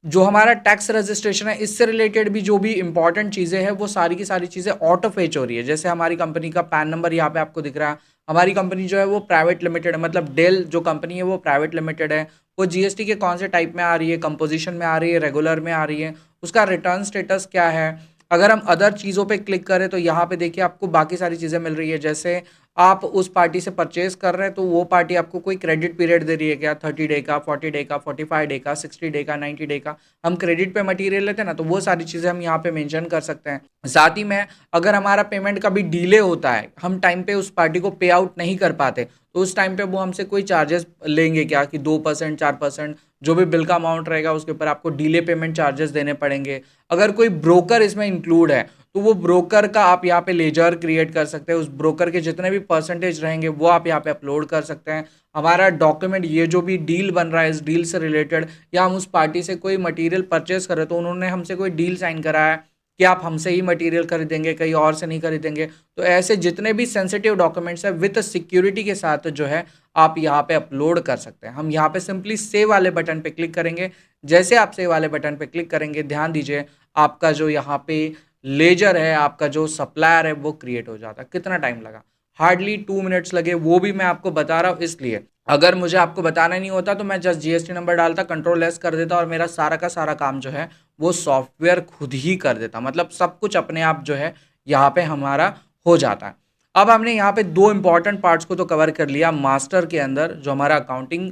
S2: जो हमारा टैक्स रजिस्ट्रेशन है इससे रिलेटेड भी जो भी इंपॉर्टेंट चीज़ें हैं वो सारी की सारी चीज़ें ऑटो फेच हो रही है। जैसे हमारी कंपनी का पैन नंबर यहाँ पे आपको दिख रहा है। हमारी कंपनी जो है वो प्राइवेट लिमिटेड है, मतलब डेल जो कंपनी है वो प्राइवेट लिमिटेड है। वो जीएसटी के कौन से टाइप में आ रही है, कंपोजिशन में आ रही है, रेगुलर में आ रही है, उसका रिटर्न स्टेटस क्या है। अगर हम अदर चीज़ों पे क्लिक करें तो यहाँ पे देखिए आपको बाकी सारी चीज़ें मिल रही है। जैसे आप उस पार्टी से परचेज कर रहे हैं तो वो पार्टी आपको कोई क्रेडिट पीरियड दे रही है क्या, 30 डे का, 40 डे का, 45 डे का, 60 डे का, 90 डे का। हम क्रेडिट पे मटेरियल लेते हैं ना, तो वो सारी चीज़ें हम यहाँ पे मेंशन कर सकते हैं। साथ ही में अगर हमारा पेमेंट कभी डिले होता है, हम टाइम पे उस पार्टी को पे आउट नहीं कर पाते, तो उस टाइम पे वो हमसे कोई चार्जेस लेंगे क्या कि 2%, 4%, जो भी बिल का अमाउंट रहेगा उसके ऊपर आपको डिले पेमेंट चार्जेस देने पड़ेंगे। अगर कोई ब्रोकर इसमें इंक्लूड है तो वो ब्रोकर का आप यहाँ पे लेजर क्रिएट कर सकते हैं। उस ब्रोकर के जितने भी परसेंटेज रहेंगे वो आप यहाँ पे अपलोड कर सकते हैं। हमारा डॉक्यूमेंट, ये जो भी डील बन रहा है इस डील से रिलेटेड, या हम उस पार्टी से कोई मटेरियल परचेस कर रहे तो उन्होंने हमसे कोई डील साइन करा है कि आप हमसे ही मटेरियल खरीदेंगे, कहीं और से नहीं खरीदेंगे। तो ऐसे जितने भी सेंसिटिव डॉक्यूमेंट्स हैं विद सिक्योरिटी के साथ जो है आप यहाँ पे अपलोड कर सकते हैं। हम यहाँ पे सिंपली सेव वाले बटन पे क्लिक करेंगे। जैसे आप सेव वाले बटन पे क्लिक करेंगे, ध्यान दीजिए आपका जो यहाँ पे लेजर है, आपका जो सप्लायर है वो क्रिएट हो जाता है। कितना टाइम लगा? हार्डली 2 मिनट्स लगे, वो भी मैं आपको बता रहा हूँ इसलिए। अगर मुझे आपको बताना नहीं होता तो मैं जस्ट जीएसटी नंबर डालता, कंट्रोल एस कर देता और मेरा सारा का सारा काम जो है वो सॉफ्टवेयर खुद ही कर देता। मतलब सब कुछ अपने आप जो है यहाँ पे हमारा हो जाता है। अब हमने यहाँ पे दो इंपॉर्टेंट पार्ट्स को तो कवर कर लिया। मास्टर के अंदर जो हमारा अकाउंटिंग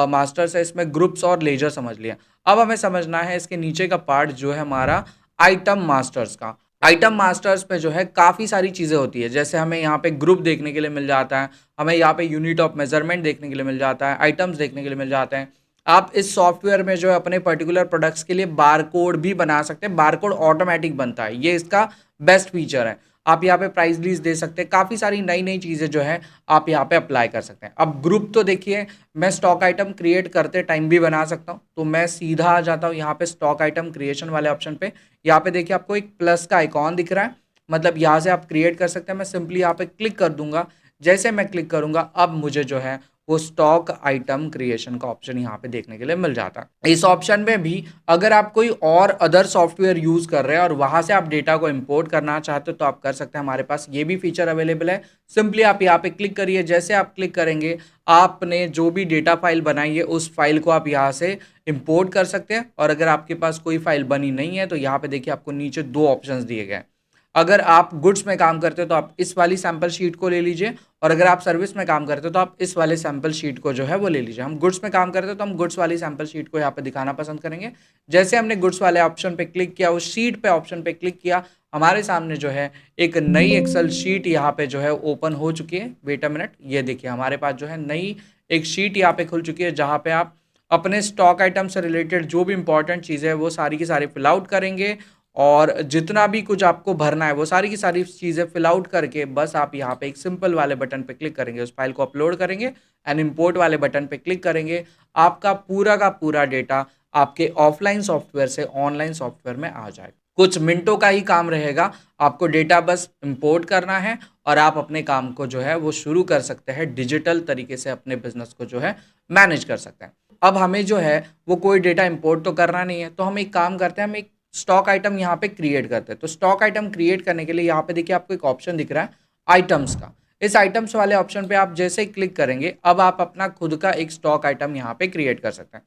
S2: मास्टर्स है इसमें ग्रुप्स और लेजर समझ लिया। अब हमें समझना है इसके नीचे का पार्ट जो है हमारा आइटम मास्टर्स का। आइटम मास्टर्स पे जो है काफ़ी सारी चीज़ें होती है। जैसे हमें यहाँ पे ग्रुप देखने के लिए मिल जाता है, हमें यहाँ पे यूनिट ऑफ मेजरमेंट देखने के लिए मिल जाता है, आइटम्स देखने के लिए मिल जाते हैं। आप इस सॉफ्टवेयर में जो है अपने पर्टिकुलर प्रोडक्ट्स के लिए बारकोड भी बना सकते हैं। बारकोड ऑटोमेटिक बनता है, ये इसका बेस्ट फीचर है। आप यहाँ पे प्राइस लिस्ट दे सकते हैं, काफ़ी सारी नई नई चीज़ें जो है आप यहाँ पे अप्लाई कर सकते हैं। अब ग्रुप तो देखिए, मैं स्टॉक आइटम क्रिएट करते टाइम भी बना सकता हूँ। तो मैं सीधा आ जाता हूँ यहाँ पे स्टॉक आइटम क्रिएशन वाले ऑप्शन पे। यहाँ पे देखिए आपको एक प्लस का आइकॉन दिख रहा है, मतलब यहाँ से आप क्रिएट कर सकते हैं। मैं सिंपली यहाँ पे क्लिक कर दूंगा। जैसे मैं क्लिक करूंगा अब मुझे जो है वो स्टॉक आइटम क्रिएशन का ऑप्शन यहाँ पे देखने के लिए मिल जाता है। इस ऑप्शन में भी अगर आप कोई और अदर सॉफ्टवेयर यूज कर रहे हैं और वहां से आप डेटा को इंपोर्ट करना चाहते हो तो आप कर सकते हैं। हमारे पास ये भी फीचर अवेलेबल है। सिंपली आप यहाँ पे क्लिक करिए। जैसे आप क्लिक करेंगे आपने जो भी डेटा फाइल बनाई है उस फाइल को आप यहाँ से इंपोर्ट कर सकते हैं। और अगर आपके पास कोई फाइल बनी नहीं है तो यहाँ पे देखिए आपको नीचे दो ऑप्शंस दिए गए हैं। अगर आप गुड्स में काम करते हो तो आप इस वाली सैंपल शीट को ले लीजिए, और अगर आप सर्विस में काम करते हो तो आप इस वाले सैंपल शीट को जो है वो ले लीजिए। हम गुड्स में काम करते हो तो हम गुड्स वाली सैंपल शीट को यहाँ पे दिखाना पसंद करेंगे। जैसे हमने गुड्स वाले ऑप्शन पे क्लिक किया, उस शीट पे ऑप्शन पे क्लिक किया, हमारे सामने जो है एक नई एक्सेल शीट यहाँ पे जो है ओपन हो चुकी है। वेट अ मिनट, ये देखिए हमारे पास जो है नई एक शीट यहाँ पे खुल चुकी है, जहाँ पे आप अपने स्टॉक आइटम से रिलेटेड जो भी इंपॉर्टेंट चीज़ें है वो सारी की सारी फिल आउट करेंगे, और जितना भी कुछ आपको भरना है वो सारी की सारी चीज़ें फिल आउट करके बस आप यहाँ पे एक सिंपल वाले बटन पे क्लिक करेंगे, उस फाइल को अपलोड करेंगे एंड इंपोर्ट वाले बटन पे क्लिक करेंगे। आपका पूरा का पूरा डेटा आपके ऑफलाइन सॉफ्टवेयर से ऑनलाइन सॉफ्टवेयर में आ जाएगा। कुछ मिनटों का ही काम रहेगा, आपको डेटा बस इंपोर्ट करना है और आप अपने काम को जो है वो शुरू कर सकते हैं। डिजिटल तरीके से अपने बिजनेस को जो है मैनेज कर सकते हैं। अब हमें जो है वो कोई डेटा इंपोर्ट तो करना नहीं है, तो हम एक काम करते हैं, हम एक स्टॉक आइटम यहाँ पे क्रिएट करते हैं। तो स्टॉक आइटम क्रिएट करने के लिए यहाँ पे देखिए आपको एक ऑप्शन दिख रहा है आइटम्स का। इस आइटम्स वाले ऑप्शन पे आप जैसे ही क्लिक करेंगे, अब आप अपना खुद का एक स्टॉक आइटम यहाँ पे क्रिएट कर सकते हैं।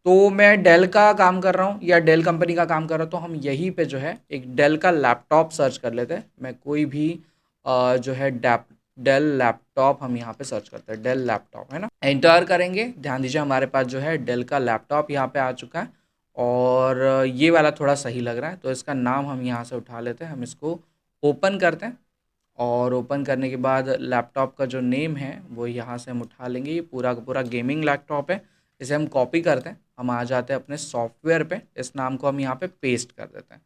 S2: तो मैं डेल का काम कर रहा हूँ या डेल कंपनी का काम कर रहा हूँ, तो हम यहीं पे जो है एक डेल का लैपटॉप सर्च कर लेते हैं। मैं कोई भी जो है डेल लैपटॉप हम यहाँ पे सर्च करते हैं, डेल लैपटॉप है ना, एंटर करेंगे। ध्यान दीजिए हमारे पास जो है डेल का लैपटॉप यहाँ पे आ चुका है और ये वाला थोड़ा सही लग रहा है, तो इसका नाम हम यहाँ से उठा लेते हैं, हम इसको ओपन करते हैं। और ओपन करने के बाद लैपटॉप का जो नेम है वो यहाँ से हम उठा लेंगे। ये पूरा का पूरा गेमिंग लैपटॉप है, इसे हम कॉपी करते हैं, हम आ जाते हैं अपने सॉफ्टवेयर पे, इस नाम को हम यहाँ पे पेस्ट कर देते हैं।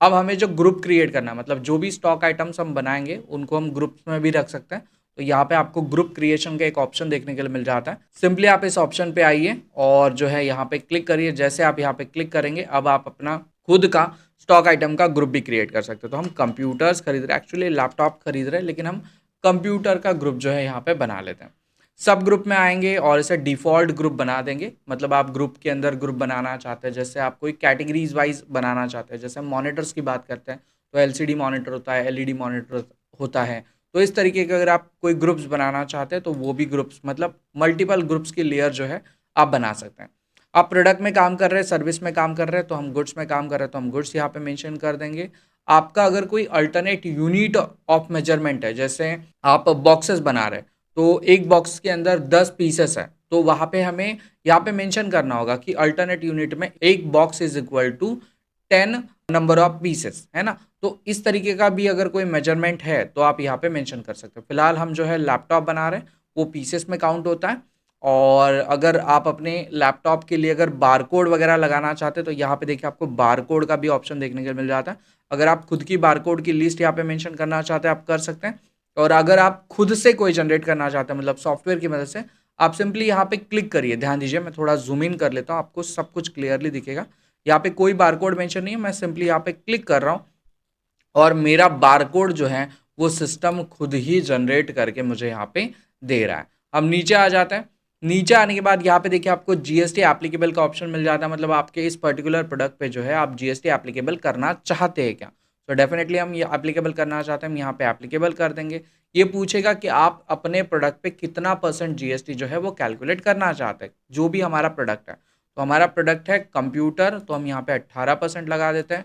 S2: अब हमें जो ग्रुप क्रिएट करना है, मतलब जो भी स्टॉक आइटम्स हम बनाएंगे उनको हम ग्रुप्स में भी रख सकते हैं। तो यहाँ पे आपको ग्रुप क्रिएशन का एक ऑप्शन देखने के लिए मिल जाता है। सिंपली आप इस ऑप्शन पे आइए और जो है यहाँ पे क्लिक करिए। जैसे आप यहाँ पे क्लिक करेंगे, अब आप अपना खुद का स्टॉक आइटम का ग्रुप भी क्रिएट कर सकते हो। तो हम कंप्यूटर्स खरीद रहे हैं, एक्चुअली लैपटॉप खरीद रहे हैं, लेकिन हम कंप्यूटर का ग्रुप जो है यहाँ पे बना लेते हैं। सब ग्रुप में आएंगे और इसे डिफ़ॉल्ट ग्रुप बना देंगे। मतलब आप ग्रुप के अंदर ग्रुप बनाना चाहते हैं, जैसे आप कोई कैटेगरीज वाइज बनाना चाहते हैं। जैसे हम मॉनिटर्स की बात करते हैं तो एलसीडी मॉनिटर होता है, एलईडी मॉनिटर होता है। तो इस तरीके के अगर आप कोई ग्रुप्स बनाना चाहते हैं तो वो भी ग्रुप्स, मतलब मल्टीपल ग्रुप्स की लेयर जो है आप बना सकते हैं। आप प्रोडक्ट में काम कर रहे हैं, सर्विस में काम कर रहे हैं, तो हम गुड्स में काम कर रहे हैं तो हम गुड्स यहाँ पे मेंशन कर देंगे। आपका अगर कोई अल्टरनेट यूनिट ऑफ मेजरमेंट है, जैसे आप बॉक्सेस बना रहे हैं, तो एक बॉक्स के अंदर 10 पीसेस है, तो वहाँ पे हमें यहाँ पे मेंशन करना होगा कि अल्टरनेट यूनिट में एक box is equal to 10 number of pieces, है ना। तो इस तरीके का भी अगर कोई मेजरमेंट है तो आप यहाँ पे मेंशन कर सकते हो। फिलहाल हम जो है लैपटॉप बना रहे हैं, वो पीसेस में काउंट होता है। और अगर आप अपने लैपटॉप के लिए अगर बारकोड वगैरह लगाना चाहते हैं तो यहाँ पे देखिए आपको बारकोड का भी ऑप्शन देखने को मिल जाता है। अगर आप खुद की बारकोड की लिस्ट यहाँ पे मेंशन करना चाहते हैं, आप कर सकते हैं। और अगर आप खुद से कोई जनरेट करना चाहते हैं, मतलब सॉफ्टवेयर की मदद से, आप सिंपली यहाँ पे क्लिक करिए। ध्यान दीजिए, मैं थोड़ा जूम इन कर लेता हूँ, आपको सब कुछ क्लियरली दिखेगा। यहाँ पे कोई बारकोड मेंशन नहीं है, मैं सिंपली यहाँ पे क्लिक कर रहा हूँ और मेरा बारकोड जो है वो सिस्टम खुद ही जनरेट करके मुझे यहाँ पे दे रहा है। हम नीचे आ जाते हैं। नीचे आने के बाद यहाँ पे देखिए आपको जीएसटी एप्लीकेबल का ऑप्शन मिल जाता है, मतलब आपके इस पर्टिकुलर प्रोडक्ट पे जो है आप जीएसटी एप्लीकेबल करना चाहते हैं क्या। तो डेफिनेटली हम ये एप्लीकेबल करना चाहते हैं, हम यहाँ पे एप्लीकेबल कर देंगे। ये पूछेगा कि आप अपने प्रोडक्ट पे कितना % जीएसटी जो है वो कैलकुलेट करना चाहते हैं, जो भी हमारा प्रोडक्ट है। तो हमारा प्रोडक्ट है कंप्यूटर, तो हम यहाँ पे 18% लगा देते हैं।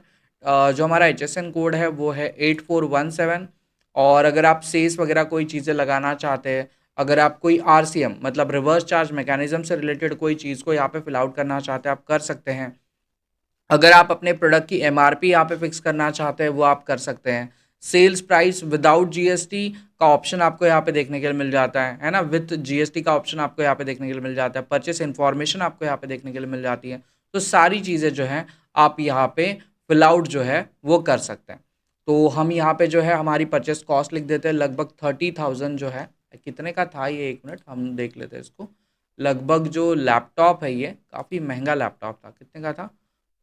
S2: जो हमारा HSN कोड है वो है 8417। और अगर आप सेस वगैरह कोई चीज़ें लगाना चाहते हैं, अगर आप कोई RCM मतलब रिवर्स चार्ज मैकेनिज्म से रिलेटेड कोई चीज़ को यहाँ पे फिल आउट करना चाहते हैं, आप कर सकते हैं। अगर आप अपने प्रोडक्ट की MRP यहाँ पे फिक्स करना चाहते हैं, वो आप कर सकते हैं। सेल्स प्राइस विदाउट जीएसटी का ऑप्शन आपको यहाँ पे देखने के लिए मिल जाता है ना। विथ जीएसटी का ऑप्शन आपको यहाँ पे देखने के लिए मिल जाता है। परचेस इन्फॉर्मेशन आपको यहाँ पे देखने के लिए मिल जाती है। तो सारी चीज़ें जो हैं आप यहाँ पे फिल आउट जो है वो कर सकते हैं। तो हम यहाँ पे जो है हमारी परचेस कॉस्ट लिख देते हैं, लगभग 30,000 जो है। कितने का था ये, 1 मिनट हम देख लेते हैं इसको। लगभग जो लैपटॉप है ये काफ़ी महंगा लैपटॉप था, कितने का था,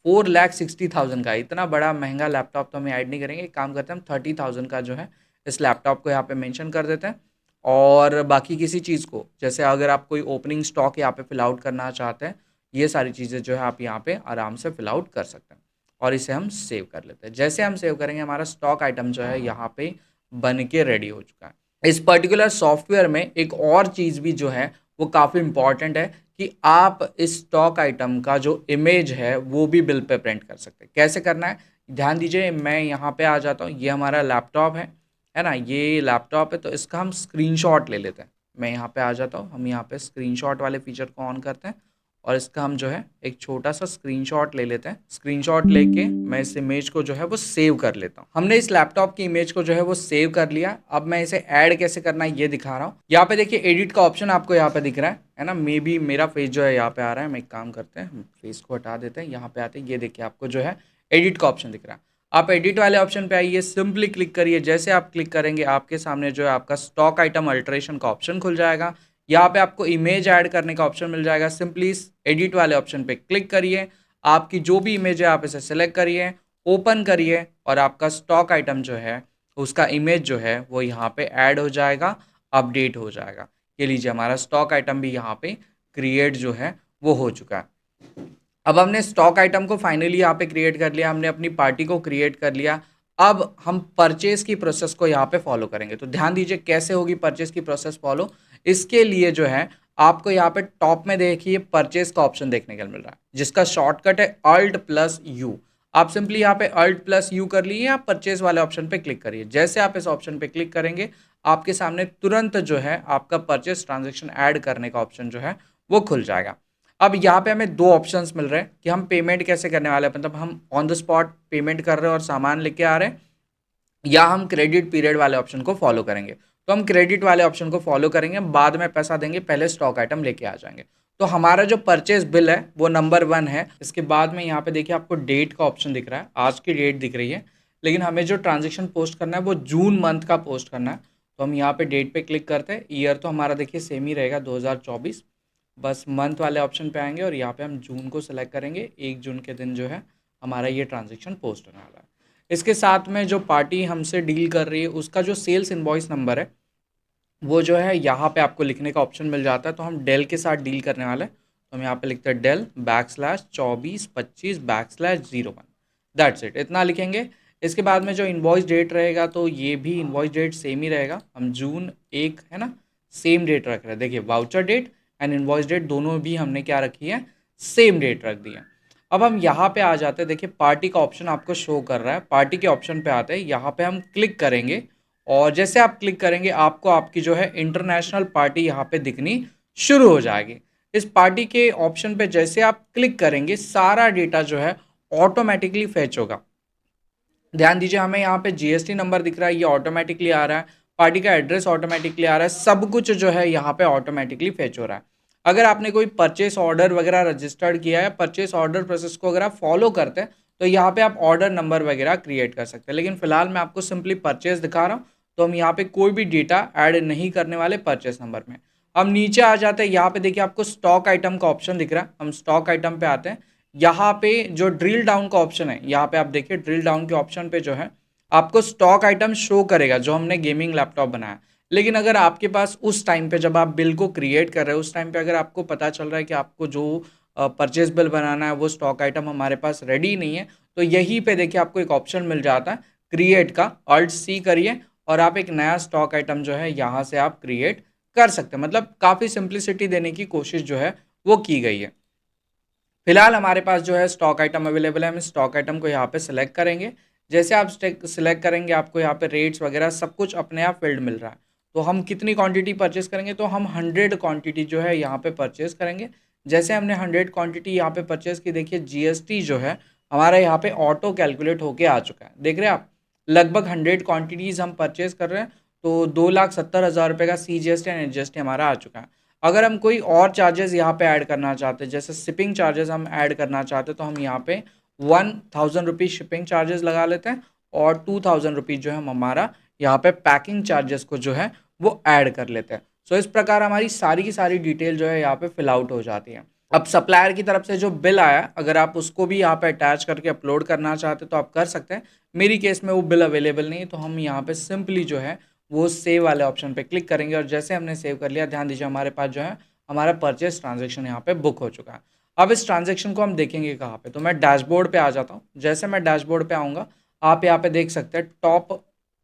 S2: 4,60,000 का। इतना बड़ा महंगा लैपटॉप तो हमें ऐड नहीं करेंगे, एक काम करते हैं हम 30,000 का जो है इस लैपटॉप को यहाँ पे मेंशन कर देते हैं। और बाकी किसी चीज़ को, जैसे अगर आप कोई ओपनिंग स्टॉक यहाँ पे फिल आउट करना चाहते हैं, ये सारी चीज़ें जो है आप यहाँ पे आराम से फिल आउट कर सकते हैं। और इसे हम सेव कर लेते हैं। जैसे हम सेव करेंगे, हमारा स्टॉक आइटम जो है यहाँ पे बन के रेडी हो चुका है। इस पर्टिकुलर सॉफ्टवेयर में एक और चीज़ भी जो है वो काफ़ी इंपॉर्टेंट है कि आप इस स्टॉक आइटम का जो इमेज है वो भी बिल पे प्रिंट कर सकते हैं। कैसे करना है, ध्यान दीजिए, मैं यहाँ पे आ जाता हूँ। ये हमारा लैपटॉप है ना, ये लैपटॉप है, तो इसका हम स्क्रीनशॉट ले लेते हैं। मैं यहाँ पे आ जाता हूँ, हम यहाँ पे स्क्रीनशॉट वाले फीचर को ऑन करते हैं और इसका हम जो है एक छोटा सा स्क्रीनशॉट ले लेते हैं। स्क्रीनशॉट लेके मैं इस इमेज को जो है वो सेव कर लेता हूँ। हमने इस लैपटॉप की इमेज को जो है वो सेव कर लिया। अब मैं इसे ऐड कैसे करना है ये दिखा रहा हूँ। यहाँ पे देखिए एडिट का ऑप्शन आपको यहाँ पे दिख रहा है ना। मे बी मेरा फेस जो है यहाँ पे आ रहा है, हम एक काम करते हैं, फेस को हटा देते हैं। यहाँ पे आते हैं, ये देखिए आपको जो है एडिट का ऑप्शन दिख रहा है। आप एडिट वाले ऑप्शन पे आइए, सिंपली क्लिक करिए। जैसे आप क्लिक करेंगे आपके सामने जो है आपका स्टॉक आइटम अल्टरेशन का ऑप्शन खुल जाएगा। यहाँ पे आपको इमेज ऐड करने का ऑप्शन मिल जाएगा। सिंपली इस एडिट वाले ऑप्शन पे क्लिक करिए, आपकी जो भी इमेज है आप इसे सेलेक्ट करिए, ओपन करिए और आपका स्टॉक आइटम जो है उसका इमेज जो है वो यहाँ पे ऐड हो जाएगा, अपडेट हो जाएगा। ये लीजिए हमारा स्टॉक आइटम भी यहाँ पे क्रिएट जो है वो हो चुका है। अब हमने स्टॉक आइटम को फाइनली यहाँ पे क्रिएट कर लिया, हमने अपनी पार्टी को क्रिएट कर लिया। अब हम परचेज की प्रोसेस को यहाँ पे फॉलो करेंगे। तो ध्यान दीजिए कैसे होगी परचेज की प्रोसेस फॉलो। इसके लिए जो है आपको यहाँ पे टॉप में देखिए परचेज का ऑप्शन देखने को मिल रहा है, जिसका शॉर्टकट है Alt+U। आप सिंपली यहाँ पे Alt+U कर लिए, आप परचेज वाले ऑप्शन पे क्लिक करिए। जैसे आप इस ऑप्शन पे क्लिक करेंगे आपके सामने तुरंत जो है आपका परचेज ट्रांजेक्शन ऐड करने का ऑप्शन जो है वो खुल जाएगा। अब यहाँ पे हमें दो ऑप्शंस मिल रहे हैं कि हम पेमेंट कैसे करने वाले हैं, मतलब हम ऑन द स्पॉट पेमेंट कर रहे हैं और सामान लेके आ रहे हैं, या हम क्रेडिट पीरियड वाले ऑप्शन को फॉलो करेंगे। तो हम क्रेडिट वाले ऑप्शन को फॉलो करेंगे, बाद में पैसा देंगे, पहले स्टॉक आइटम लेके आ जाएंगे। तो हमारा जो परचेज बिल है वो नंबर 1 है। इसके बाद में यहाँ पे देखिए आपको डेट का ऑप्शन दिख रहा है, आज की डेट दिख रही है, लेकिन हमें जो ट्रांजेक्शन पोस्ट करना है वो जून मंथ का पोस्ट करना है। तो हम यहाँ पे डेट पे क्लिक करते हैं। ईयर तो हमारा देखिए सेम ही रहेगा 2024, बस मंथ वाले ऑप्शन पे आएंगे और यहाँ पे हम जून को सिलेक्ट करेंगे। 1 जून के दिन जो है हमारा ये ट्रांजेक्शन पोस्ट होने वाला है। इसके साथ में जो पार्टी हमसे डील कर रही है उसका जो सेल्स इनवॉइस नंबर है वो जो है यहाँ पे आपको लिखने का ऑप्शन मिल जाता है। तो हम डेल के साथ डील करने वाले हैं, तो हम यहाँ पे लिखते हैं डेल /2425/01। दैट्स इट, इतना लिखेंगे। इसके बाद में जो इनवॉइस डेट रहेगा तो ये भी इनवॉइस डेट सेम ही रहेगा। हम जून 1 है ना, सेम डेट रख रहे हैं। देखिए voucher date and invoice date दोनों भी हमने क्या रखी है, सेम डेट रख दी है। अब हम यहाँ पे आ जाते हैं, देखिए पार्टी का ऑप्शन आपको शो कर रहा है। पार्टी के ऑप्शन पे आते हैं, यहाँ पे हम क्लिक करेंगे और जैसे आप क्लिक करेंगे आपको आपकी जो है इंटरनेशनल पार्टी यहाँ पे दिखनी शुरू हो जाएगी। इस पार्टी के ऑप्शन पे जैसे आप क्लिक करेंगे सारा डेटा जो है ऑटोमेटिकली फेच होगा। ध्यान दीजिए हमें यहाँ पे जीएसटी नंबर दिख रहा है, ये ऑटोमेटिकली आ रहा है, पार्टी का एड्रेस ऑटोमेटिकली आ रहा है, सब कुछ जो है यहाँ पे ऑटोमेटिकली फेच हो रहा है। अगर आपने कोई परचेस ऑर्डर वगैरह रजिस्टर्ड किया है, परचेस ऑर्डर प्रोसेस को अगर आप फॉलो करते हैं तो यहाँ पे आप ऑर्डर नंबर वगैरह क्रिएट कर सकते हैं। लेकिन फिलहाल मैं आपको सिंपली परचेस दिखा रहा हूँ, तो हम यहाँ पे कोई भी डेटा ऐड नहीं करने वाले परचेस नंबर में। हम नीचे आ जाते हैं, यहाँ पे देखिए आपको स्टॉक आइटम का ऑप्शन दिख रहा है। हम स्टॉक आइटम पे आते हैं, यहाँ पे जो ड्रिल डाउन का ऑप्शन है, यहाँ पे आप देखिए ड्रिल डाउन के ऑप्शन पे जो है आपको स्टॉक आइटम शो करेगा जो हमने गेमिंग लैपटॉप बनाया। लेकिन अगर आपके पास उस टाइम पे जब आप बिल को क्रिएट कर रहे हो उस टाइम पे अगर आपको पता चल रहा है कि आपको जो परचेज बिल बनाना है वो स्टॉक आइटम हमारे पास रेडी नहीं है, तो यहीं पे देखिए आपको एक ऑप्शन मिल जाता है क्रिएट का। Alt+C करिए और आप एक नया स्टॉक आइटम जो है यहाँ से आप क्रिएट कर सकते हैं। मतलब काफ़ी सिंप्लिसिटी देने की कोशिश जो है वो की गई है। फिलहाल हमारे पास जो है स्टॉक आइटम अवेलेबल है, हम स्टॉक आइटम को यहाँ पे सिलेक्ट करेंगे। जैसे आप सिलेक्ट करेंगे आपको यहाँ पे रेट्स वगैरह सब कुछ अपने आप फील्ड मिल रहा है। तो हम कितनी क्वांटिटी परचेस करेंगे, तो हम 100 क्वांटिटी जो है यहाँ पे परचेस करेंगे। जैसे हमने 100 क्वांटिटी यहाँ पे परचेस की, देखिए जीएसटी जो है हमारा यहाँ पे ऑटो कैलकुलेट होके आ चुका है। देख रहे हैं आप, लगभग 100 क्वांटिटीज़ हम परचेस कर रहे हैं, तो 2,70,000 रुपये का CGST एंड एच हमारा आ चुका है। अगर हम कोई और चार्जेस यहाँ पे ऐड करना चाहते हैं, जैसे शिपिंग चार्जेस हम ऐड करना चाहते हैं, तो हम यहाँ पे 1,000 रुपीज़ शिपिंग चार्जेस लगा लेते हैं और 2,000 रुपीज़ जो है हम हमारा यहाँ पे पैकिंग चार्जेस को जो है वो ऐड कर लेते हैं। सो इस प्रकार हमारी सारी की सारी डिटेल जो है यहाँ पे फिल आउट हो जाती है। अब सप्लायर की तरफ से जो बिल आया अगर आप उसको भी यहाँ पे अटैच करके अपलोड करना चाहते हैं तो आप कर सकते हैं। मेरी केस में वो बिल अवेलेबल नहीं है, तो हम यहाँ पे सिंपली जो है वो सेव वाले ऑप्शन पे क्लिक करेंगे और जैसे हमने सेव कर लिया, ध्यान दीजिए हमारे पास जो है हमारा परचेस ट्रांजेक्शन यहाँ पे बुक हो चुका है। अब इस ट्रांजेक्शन को हम देखेंगे कहाँ पे, तो मैं डैशबोर्ड पे आ जाता हूँ। जैसे मैं डैशबोर्ड पे आऊँगा आप यहाँ पे देख सकते हैं टॉप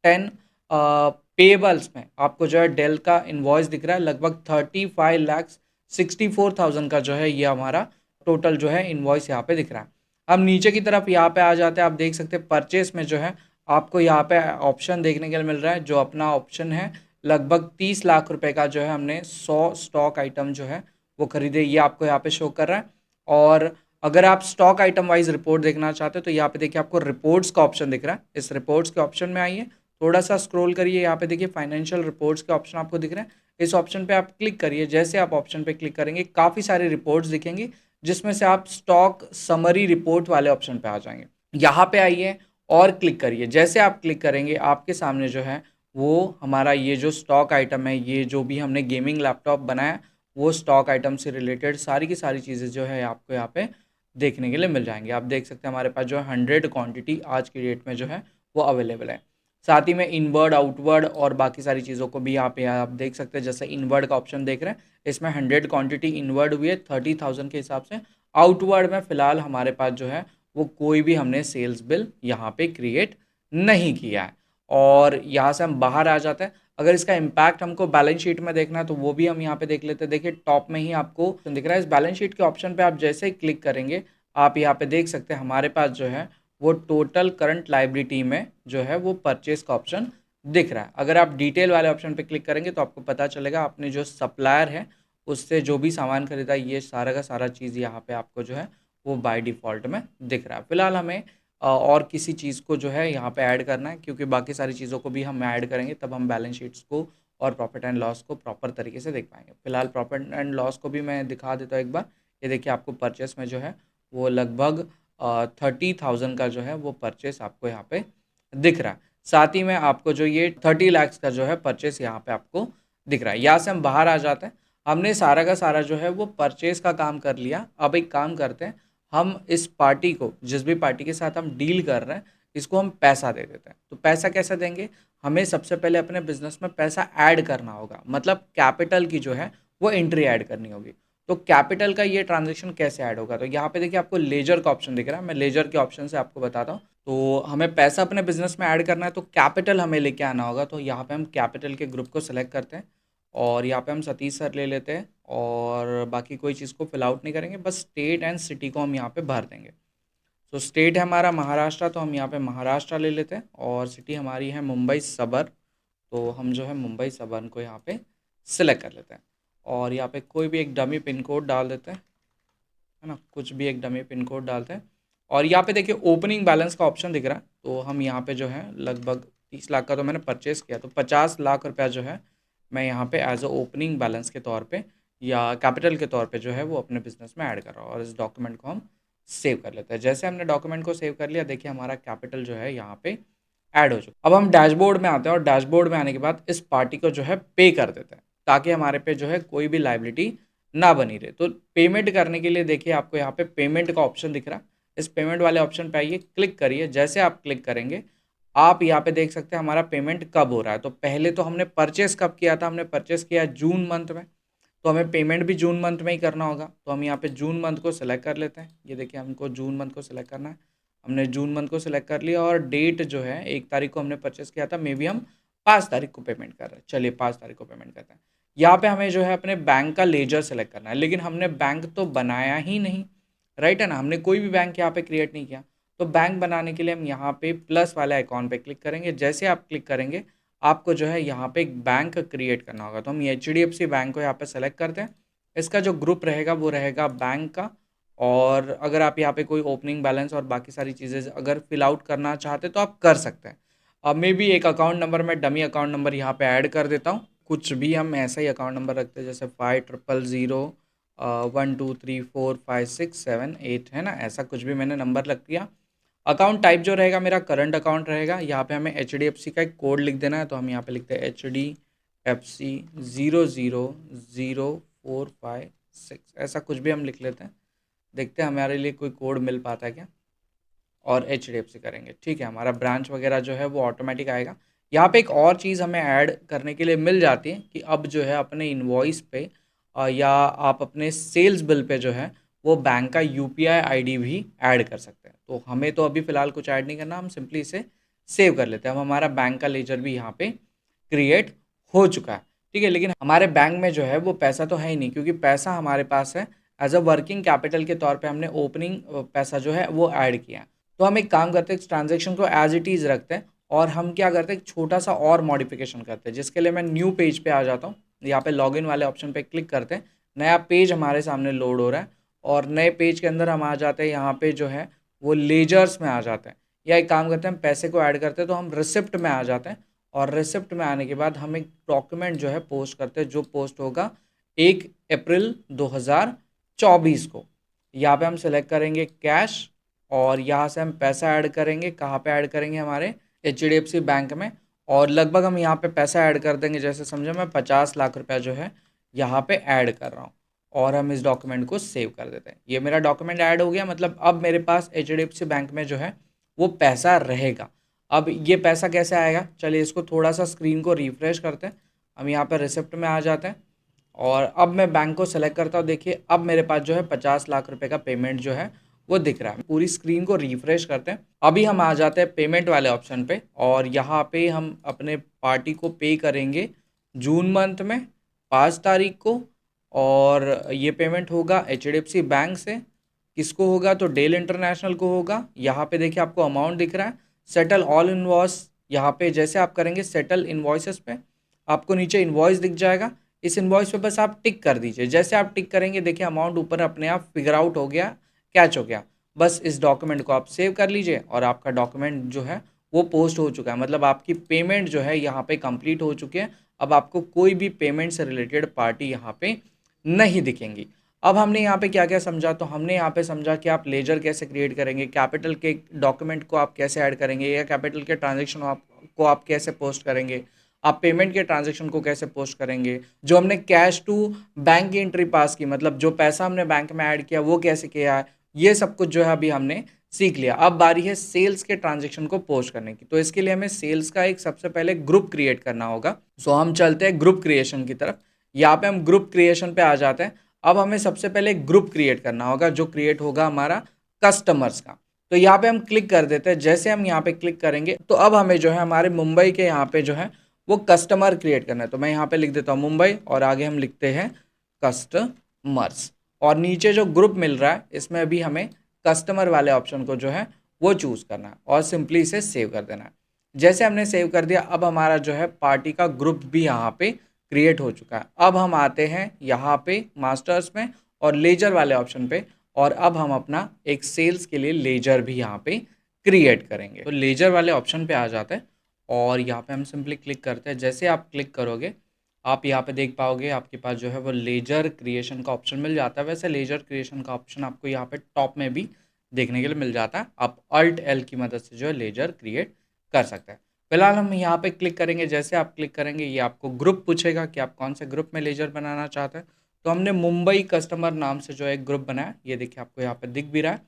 S2: 10 पेबल्स में आपको जो है डेल का इन्वॉइस दिख रहा है। लगभग 35,64,000 का जो है ये हमारा टोटल जो है इन्वॉइस यहाँ पे दिख रहा है। अब नीचे की तरफ यहाँ पे आ जाते हैं, आप देख सकते हैं परचेस में जो है आपको यहाँ पे ऑप्शन देखने के लिए मिल रहा है। जो अपना ऑप्शन है लगभग 30 लाख रुपए का जो है हमने 100 स्टॉक आइटम जो है वो खरीदे, ये आपको यहाँ पे शो कर रहा है। और अगर आप स्टॉक आइटम वाइज रिपोर्ट देखना चाहते हो तो यहाँ पे देखिए आपको रिपोर्ट्स का ऑप्शन दिख रहा है। इस रिपोर्ट्स के ऑप्शन में आइए, थोड़ा सा स्क्रॉल करिए, यहाँ पे देखिए फाइनेंशियल रिपोर्ट्स के ऑप्शन आपको दिख रहे हैं। इस ऑप्शन पे आप क्लिक करिए। जैसे आप ऑप्शन पे क्लिक करेंगे काफ़ी सारी रिपोर्ट्स दिखेंगी, जिसमें से आप स्टॉक समरी रिपोर्ट वाले ऑप्शन पे आ जाएंगे। यहाँ पे आइए और क्लिक करिए। जैसे आप क्लिक करेंगे आपके सामने जो है वो हमारा ये जो स्टॉक आइटम है, ये जो भी हमने गेमिंग लैपटॉप बनाया वो स्टॉक आइटम से रिलेटेड सारी की सारी चीज़ें जो है आपको यहाँ पे देखने के लिए मिल जाएंगी। आप देख सकते हैं हमारे पास जो है 100 क्वांटिटी आज की डेट में जो है वो अवेलेबल है। साथ ही में इनवर्ड आउटवर्ड और बाकी सारी चीज़ों को भी यहाँ पे आप देख सकते हैं। जैसे इनवर्ड का ऑप्शन देख रहे हैं, इसमें 100 क्वांटिटी इनवर्ड हुई है 30,000 के हिसाब से। आउटवर्ड में फ़िलहाल हमारे पास जो है वो कोई भी हमने सेल्स बिल यहाँ पे क्रिएट नहीं किया है। और यहाँ से हम बाहर आ जाते हैं। अगर इसका इम्पैक्ट हमको बैलेंस शीट में देखना है तो वो भी हम यहाँ पे देख लेते हैं। देखिए टॉप में ही आपको दिख रहा है, इस बैलेंस शीट के ऑप्शन पे आप जैसे ही क्लिक करेंगे आप यहाँ पे देख सकते हैं हमारे पास जो है वो टोटल करंट लायबिलिटी में जो है वो परचेज का ऑप्शन दिख रहा है। अगर आप डिटेल वाले ऑप्शन पे क्लिक करेंगे तो आपको पता चलेगा आपने जो सप्लायर है उससे जो भी सामान खरीदा, ये सारा का सारा चीज़ यहाँ पे आपको जो है वो बाय डिफ़ॉल्ट में दिख रहा है। फिलहाल हमें और किसी चीज़ को जो है यहाँ पे ऐड करना है, क्योंकि बाकी सारी चीज़ों को भी हम ऐड करेंगे तब हम बैलेंस शीट्स को और प्रॉफिट एंड लॉस को प्रॉपर तरीके से देख पाएंगे। फिलहाल प्रॉफिट एंड लॉस को भी मैं दिखा देता हूँ एक बार। ये देखिए आपको परचेस में जो है वो लगभग 30,000 का जो है वो परचेस आपको यहाँ पे दिख रहा है। साथ ही में आपको जो ये 30 लाख का जो है परचेस यहाँ पे आपको दिख रहा है। यहाँ से हम बाहर आ जाते हैं। हमने सारा का सारा जो है वो परचेस का काम कर लिया। अब एक काम करते हैं, हम इस पार्टी को, जिस भी पार्टी के साथ हम डील कर रहे हैं, इसको हम पैसा दे देते हैं। तो पैसा कैसे देंगे? हमें सबसे पहले अपने बिजनेस में पैसा ऐड करना होगा, मतलब कैपिटल की जो है वो एंट्री ऐड करनी होगी। तो कैपिटल का ये ट्रांजेक्शन कैसे ऐड होगा? तो यहाँ पे देखिए आपको लेजर का ऑप्शन दिख रहा है। मैं लेजर के ऑप्शन से आपको बताता हूँ। तो हमें पैसा अपने बिजनेस में ऐड करना है तो कैपिटल हमें लेके आना होगा। तो यहाँ पे हम कैपिटल के ग्रुप को सेलेक्ट करते हैं और यहाँ पे हम सतीश सर ले लेते हैं और बाकी कोई चीज़ को फिल आउट नहीं करेंगे, बस स्टेट एंड सिटी को हम यहाँ पे भर देंगे। तो स्टेट है हमारा महाराष्ट्र, तो हम यहाँ पे महाराष्ट्र ले लेते हैं और सिटी हमारी है मुंबई सबर। तो हम जो है मुंबई सबर्न को यहाँ पे सिलेक्ट कर लेते हैं और यहाँ पे कोई भी एक डमी पिन कोड डाल देते हैं, है ना, कुछ भी एक डमी पिन कोड डालते हैं। और यहाँ पे देखिए ओपनिंग बैलेंस का ऑप्शन दिख रहा है। तो हम यहाँ पे जो है लगभग 30 लाख का तो मैंने परचेस किया, तो 50 लाख रुपया जो है मैं यहाँ पे एज अ ओपनिंग बैलेंस के तौर पे या कैपिटल के तौर पे जो है वो अपने बिजनेस में ऐड कर रहा हूँ। और इस डॉक्यूमेंट को हम सेव कर लेते हैं। जैसे हमने डॉक्यूमेंट को सेव कर लिया, देखिए हमारा कैपिटल जो है यहाँ पे ऐड हो चुका। अब हम डैशबोर्ड में आते हैं और डैशबोर्ड में आने के बाद इस पार्टी को जो है पे कर देते हैं ताकि हमारे पे जो है कोई भी लाइबिलिटी ना बनी रहे। तो पेमेंट करने के लिए देखिए आपको यहाँ पे पेमेंट का ऑप्शन दिख रहा है। इस पेमेंट वाले ऑप्शन पे आइए, क्लिक करिए। जैसे आप क्लिक करेंगे आप यहाँ पे देख सकते हैं हमारा पेमेंट कब हो रहा है। तो पहले तो हमने परचेस कब किया था? हमने परचेस किया जून मंथ में, तो हमें पेमेंट भी जून मंथ में ही करना होगा। तो हम यहाँ पे जून मंथ को सिलेक्ट कर लेते हैं। ये देखिए हमको जून मंथ को सिलेक्ट करना है। हमने जून मंथ को सिलेक्ट कर लिया और डेट जो है 1 तारीख को हमने परचेस किया था, मे बी हम 5 तारीख को पेमेंट कर रहे हैं। चलिए 5 तारीख को पेमेंट करते हैं। यहाँ पे हमें जो है अपने बैंक का लेजर सेलेक्ट करना है, लेकिन हमने बैंक तो बनाया ही नहीं, राइट है ना, हमने कोई भी बैंक यहाँ पे क्रिएट नहीं किया। तो बैंक बनाने के लिए हम यहाँ पे प्लस वाले आइकॉन पे क्लिक करेंगे। जैसे आप क्लिक करेंगे आपको जो है यहाँ पे एक बैंक क्रिएट करना होगा। तो हम HDFC बैंक को यहाँ पे सेलेक्ट करते हैं। इसका जो ग्रुप रहेगा वो रहेगा बैंक का। और अगर आप यहाँ पे कोई ओपनिंग बैलेंस और बाकी सारी चीज़ें अगर फिल आउट करना चाहते तो आप कर सकते हैं। अब मे बी एक अकाउंट नंबर मैं डमी अकाउंट नंबर यहाँ पे ऐड कर देता हूँ। कुछ भी हम ऐसा ही अकाउंट नंबर रखते हैं, जैसे 5000 1 2 3 4 5 6 7 8, है ना, ऐसा कुछ भी मैंने नंबर रख दिया। अकाउंट टाइप जो रहेगा मेरा करंट अकाउंट रहेगा। यहाँ पे हमें HDFC का एक कोड लिख देना है। तो हम यहाँ पे लिखते हैं HDFC 0000456, ऐसा कुछ भी हम लिख लेते हैं। देखते हैं हमारे लिए कोई कोड मिल पाता है क्या, और HDFC करेंगे। ठीक है, हमारा ब्रांच वगैरह जो है वो ऑटोमेटिक आएगा। यहाँ पे एक और चीज़ हमें ऐड करने के लिए मिल जाती है कि अब जो है अपने इनवॉइस पे या आप अपने सेल्स बिल पे जो है वो बैंक का UPI ID भी ऐड कर सकते हैं। तो हमें तो अभी फ़िलहाल कुछ ऐड नहीं करना, हम सिंपली इसे सेव कर लेते हैं। अब हमारा बैंक का लेजर भी यहाँ पे क्रिएट हो चुका है। ठीक है, लेकिन हमारे बैंक में जो है वो पैसा तो है ही नहीं, क्योंकि पैसा हमारे पास है एज अ वर्किंग कैपिटल के तौर पे हमने ओपनिंग पैसा जो है वो ऐड किया है। तो हम एक काम करते हैं, इस ट्रांजेक्शन को एज इट इज़ रखते हैं और हम क्या करते हैं एक छोटा सा और मॉडिफिकेशन करते हैं, जिसके लिए मैं न्यू पेज पे आ जाता हूँ। यहाँ पे लॉगिन वाले ऑप्शन पे क्लिक करते हैं। नया पेज हमारे सामने लोड हो रहा है और नए पेज के अंदर हम आ जाते हैं, यहाँ पे जो है वो लेजर्स में आ जाते हैं। या एक काम करते हैं, हम पैसे को ऐड करते हैं तो हम रिसिप्ट में आ जाते हैं और रिसिप्ट में आने के बाद हम एक डॉक्यूमेंट जो है पोस्ट करते हैं, जो पोस्ट होगा 1 अप्रैल 2024 को। यहाँ पे हम सेलेक्ट करेंगे कैश और यहाँ से हम पैसा ऐड करेंगे। कहाँ पे ऐड करेंगे? हमारे HDFC बैंक में। और लगभग हम यहाँ पे पैसा ऐड कर देंगे, जैसे समझो मैं 50 लाख रुपया जो है यहाँ पे ऐड कर रहा हूँ और हम इस डॉक्यूमेंट को सेव कर देते हैं। ये मेरा डॉक्यूमेंट ऐड हो गया, मतलब अब मेरे पास HDFC बैंक में जो है वो पैसा रहेगा। अब ये पैसा कैसे आएगा, चलिए इसको थोड़ा सा स्क्रीन को रिफ्रेश करते हैं। हम यहाँ पे रिसिप्ट में आ जाते हैं और अब मैं बैंक को सेलेक्ट करता हूँ। देखिए अब मेरे पास जो है 50 लाख रुपए का पेमेंट जो है वो दिख रहा है। पूरी स्क्रीन को रिफ्रेश करते हैं। अभी हम आ जाते हैं पेमेंट वाले ऑप्शन पे और यहाँ पे हम अपने पार्टी को पे करेंगे जून मंथ में 5 तारीख को। और ये पेमेंट होगा HDFC बैंक से। किसको होगा, तो डेल इंटरनेशनल को होगा। यहाँ पे देखिए आपको अमाउंट दिख रहा है, सेटल ऑल इनवॉइस। यहाँ पे जैसे आप करेंगे सेटल इनवॉइसेस पे, आपको नीचे इनवॉइस दिख जाएगा। इस इनवॉइस पे बस आप टिक कर दीजिए। जैसे आप टिक करेंगे देखिए अमाउंट ऊपर अपने आप फिगर आउट हो गया, कैच हो गया। बस इस डॉक्यूमेंट को आप सेव कर लीजिए और आपका डॉक्यूमेंट जो है वो पोस्ट हो चुका है। मतलब आपकी पेमेंट जो है यहाँ पे कंप्लीट हो चुकी है। अब आपको कोई भी पेमेंट से रिलेटेड पार्टी यहाँ पे नहीं दिखेंगी। अब हमने यहाँ पे क्या क्या समझा, तो हमने यहाँ पे समझा कि आप लेजर कैसे क्रिएट करेंगे, कैपिटल के डॉक्यूमेंट को आप कैसे ऐड करेंगे, या कैपिटल के ट्रांजेक्शन को आप कैसे पोस्ट करेंगे, आप पेमेंट के ट्रांजेक्शन को कैसे पोस्ट करेंगे, जो हमने कैश टू बैंक की एंट्री पास की, मतलब जो पैसा हमने बैंक में ऐड किया वो कैसे किया है, ये सब कुछ जो है अभी हमने सीख लिया। अब बारी है सेल्स के ट्रांजेक्शन को पोस्ट करने की। तो इसके लिए हमें सेल्स का एक सबसे पहले ग्रुप क्रिएट करना होगा। सो हम चलते हैं ग्रुप क्रिएशन की तरफ। यहाँ पे हम ग्रुप क्रिएशन पे आ जाते हैं। अब हमें सबसे पहले ग्रुप क्रिएट करना होगा जो क्रिएट होगा हमारा कस्टमर्स का। तो यहाँ पे हम क्लिक कर देते हैं। जैसे हम यहाँ पे क्लिक करेंगे तो अब हमें जो है हमारे मुंबई के यहाँ पे जो है वो कस्टमर क्रिएट करना है। तो मैं यहाँ पे लिख देता हूँ मुंबई और आगे हम लिखते हैं कस्टमर्स। और नीचे जो ग्रुप मिल रहा है इसमें अभी हमें कस्टमर वाले ऑप्शन को जो है वो चूज़ करना है और सिंपली इसे सेव कर देना है। जैसे हमने सेव कर दिया अब हमारा जो है पार्टी का ग्रुप भी यहाँ पे क्रिएट हो चुका है। अब हम आते हैं यहाँ पे मास्टर्स में और लेजर वाले ऑप्शन पे और अब हम अपना एक सेल्स के लिए लेजर भी यहाँ पे क्रिएट करेंगे। तो लेजर वाले ऑप्शन पे आ जाते हैं और यहाँ पे हम सिंपली क्लिक करते हैं। जैसे आप क्लिक करोगे आप यहाँ पे देख पाओगे आपके पास जो है वो लेजर क्रिएशन का ऑप्शन मिल जाता है। वैसे लेजर क्रिएशन का ऑप्शन आपको यहाँ पे टॉप में भी देखने के लिए मिल जाता है। आप Alt L की मदद से जो है लेजर क्रिएट कर सकते हैं। फिलहाल हम यहाँ पे क्लिक करेंगे। जैसे आप क्लिक करेंगे ये आपको ग्रुप पूछेगा कि आप कौन से ग्रुप में लेजर बनाना चाहते हैं। तो हमने मुंबई कस्टमर नाम से जो है एक ग्रुप बनाया, ये देखिए आपको यहाँ पे दिख भी रहा है।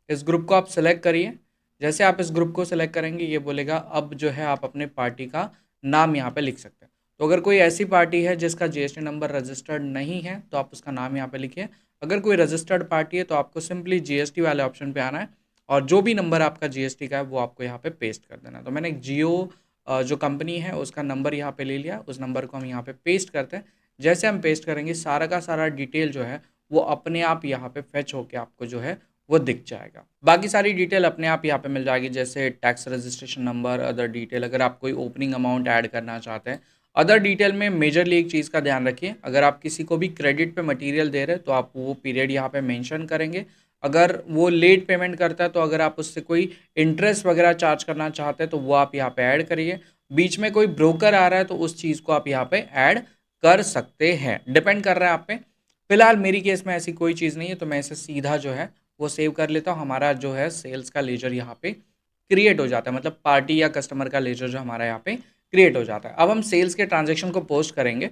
S2: इस ग्रुप को आप सेलेक्ट करिए। जैसे आप इस ग्रुप को सेलेक्ट करेंगे ये बोलेगा अब जो है आप अपने पार्टी का नाम यहाँ पे लिख सकते हैं। तो अगर कोई ऐसी पार्टी है जिसका GST नंबर रजिस्टर्ड नहीं है तो आप उसका नाम यहाँ पे लिखिए। अगर कोई रजिस्टर्ड पार्टी है तो आपको सिंपली GST वाले ऑप्शन पे आना है और जो भी नंबर आपका GST का है वो आपको यहाँ पे पेस्ट कर देना है। तो मैंने एक जियो जो कंपनी है उसका नंबर यहाँ पे ले लिया, उस नंबर को हम यहाँ पे पेस्ट करते हैं। जैसे हम पेस्ट करेंगे सारा का सारा डिटेल जो है वो अपने आप यहाँ पे फेच होके आपको जो है वो दिख जाएगा। बाकी सारी डिटेल अपने आप यहाँ पे मिल जाएगी, जैसे tax registration number, other detail, अगर आप कोई ओपनिंग अमाउंट ऐड करना चाहते हैं। अदर डिटेल में मेजरली एक चीज़ का ध्यान रखिए, अगर आप किसी को भी क्रेडिट पे मटेरियल दे रहे हैं तो आप वो पीरियड यहाँ पे मेंशन करेंगे। अगर वो लेट पेमेंट करता है तो अगर आप उससे कोई इंटरेस्ट वगैरह चार्ज करना चाहते हैं तो वो आप यहाँ पे ऐड करिए। बीच में कोई ब्रोकर आ रहा है तो उस चीज़ को आप यहाँ पे ऐड कर सकते हैं, डिपेंड कर रहा है आप पे। फिलहाल मेरी केस में ऐसी कोई चीज़ नहीं है तो मैं इसे सीधा जो है वो सेव कर लेता हूँ। हमारा जो है सेल्स का लेजर यहाँ पे क्रिएट हो जाता है, मतलब पार्टी या कस्टमर का लेजर जो हमारा यहाँ पे क्रिएट हो जाता है। अब हम सेल्स के ट्रांजेक्शन को पोस्ट करेंगे।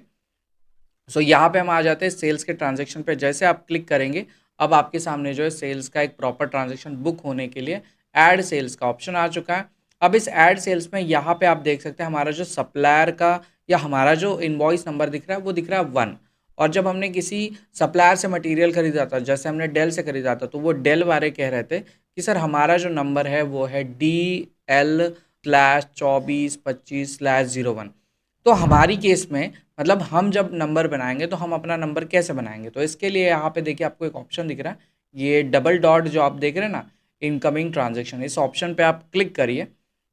S2: सो यहाँ पे हम आ जाते हैं सेल्स के ट्रांजेक्शन पे। जैसे आप क्लिक करेंगे अब आपके सामने जो है सेल्स का एक प्रॉपर ट्रांजेक्शन बुक होने के लिए ऐड सेल्स का ऑप्शन आ चुका है। अब इस ऐड सेल्स में यहाँ पे आप देख सकते हैं हमारा जो सप्लायर का या हमारा जो इनवॉइस नंबर दिख रहा है वो दिख रहा है 1। और जब हमने किसी सप्लायर से मटेरियल खरीदा था, जैसे हमने डेल से खरीदा था, तो वो डेल वाले कह रहे थे कि सर हमारा जो नंबर है वो है DL/2425/01। तो हमारी केस में मतलब हम जब नंबर बनाएंगे तो हम अपना नंबर कैसे बनाएंगे, तो इसके लिए यहाँ पे देखिए आपको एक ऑप्शन दिख रहा है, ये डबल डॉट जो आप देख रहे हैं ना, इनकमिंग ट्रांजेक्शन, इस ऑप्शन पे आप क्लिक करिए।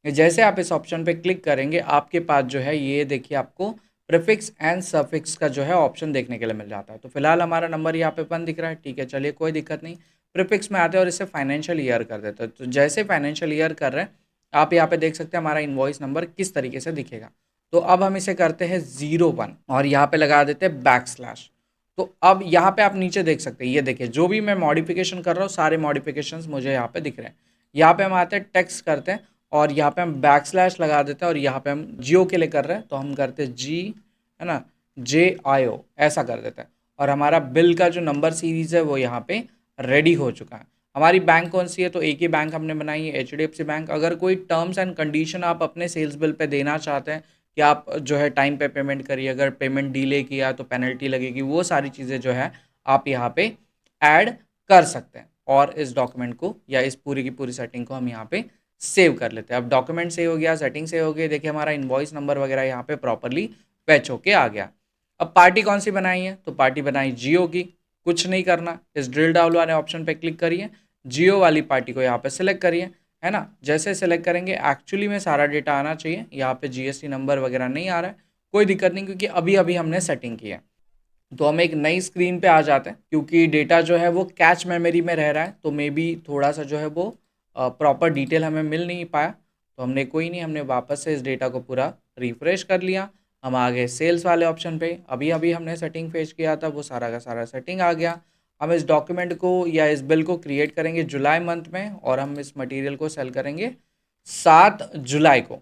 S2: जैसे आप इस ऑप्शन पे क्लिक करेंगे आपके पास जो है ये देखिए आपको प्रीफिक्स एंड सफिक्स का जो है ऑप्शन देखने के लिए मिल जाता है। तो फिलहाल हमारा नंबर यहाँ पे 1 दिख रहा है, ठीक है, चलिए कोई दिक्कत नहीं। प्रीफिक्स में आते हैं और इसे फाइनेंशियल ईयर कर देते हैं। तो जैसे फाइनेंशियल ईयर कर रहे हैं आप यहाँ पे देख सकते हैं हमारा इनवॉइस नंबर किस तरीके से दिखेगा। तो अब हम इसे करते हैं 01 और यहाँ पे लगा देते हैं बैकस्लैश। तो अब यहाँ पे आप नीचे देख सकते हैं, ये देखिए जो भी मैं मॉडिफिकेशन कर रहा हूँ सारे मॉडिफिकेशंस मुझे यहाँ पे दिख रहे हैं। यहाँ पे हम आते हैं टेक्स्ट करते हैं और यहाँ पे हम बैकस्लैश लगा देते हैं और यहाँ पे हम जियो के लिए कर रहे हैं तो हम करते हैं जी, है ना, JIO, ऐसा कर देते हैं। और हमारा बिल का जो नंबर सीरीज है वो यहाँ पे रेडी हो चुका है। हमारी बैंक कौन सी है, तो एक ही बैंक हमने बनाई है, एचडीएफसी बैंक। अगर कोई टर्म्स एंड कंडीशन आप अपने सेल्स बिल पे देना चाहते हैं कि आप जो है टाइम पे पेमेंट करिए, अगर पेमेंट डिले किया तो पेनल्टी लगेगी, वो सारी चीज़ें जो है आप यहाँ पे ऐड कर सकते हैं। और इस डॉक्यूमेंट को या इस पूरी की पूरी सेटिंग को हम यहाँ पे सेव कर लेते हैं। अब डॉक्यूमेंट सेव हो गया, सेटिंग सेव हो गई, देखिए हमारा इनवॉइस नंबर वगैरह यहाँ पे प्रॉपरली फैच होके आ गया। अब पार्टी कौन सी बनाई है, तो पार्टी बनाई जियो की। कुछ नहीं करना, इस ड्रिल डाउन वाले ऑप्शन पे क्लिक करिए, जियो वाली पार्टी को यहाँ पे सिलेक्ट करिए, है ना। जैसे सिलेक्ट करेंगे एक्चुअली में सारा डेटा आना चाहिए, यहाँ पे जीएसटी नंबर वगैरह नहीं आ रहा है, कोई दिक्कत नहीं, क्योंकि अभी अभी हमने सेटिंग की है। तो हम एक नई स्क्रीन पे आ जाते हैं, क्योंकि डेटा जो है वो कैच मेमोरी में रह रहा है, तो मे बी थोड़ा सा जो है वो प्रॉपर डिटेल हमें मिल नहीं पाया। तो हमने कोई नहीं, हमने वापस से इस डेटा को पूरा रिफ्रेश कर लिया। हम आ गए सेल्स वाले ऑप्शन पे, अभी अभी हमने सेटिंग फेच किया था, वो सारा का सारा सेटिंग आ गया। हम इस डॉक्यूमेंट को या इस बिल को क्रिएट करेंगे जुलाई मंथ में, और हम इस मटेरियल को सेल करेंगे 7 जुलाई को।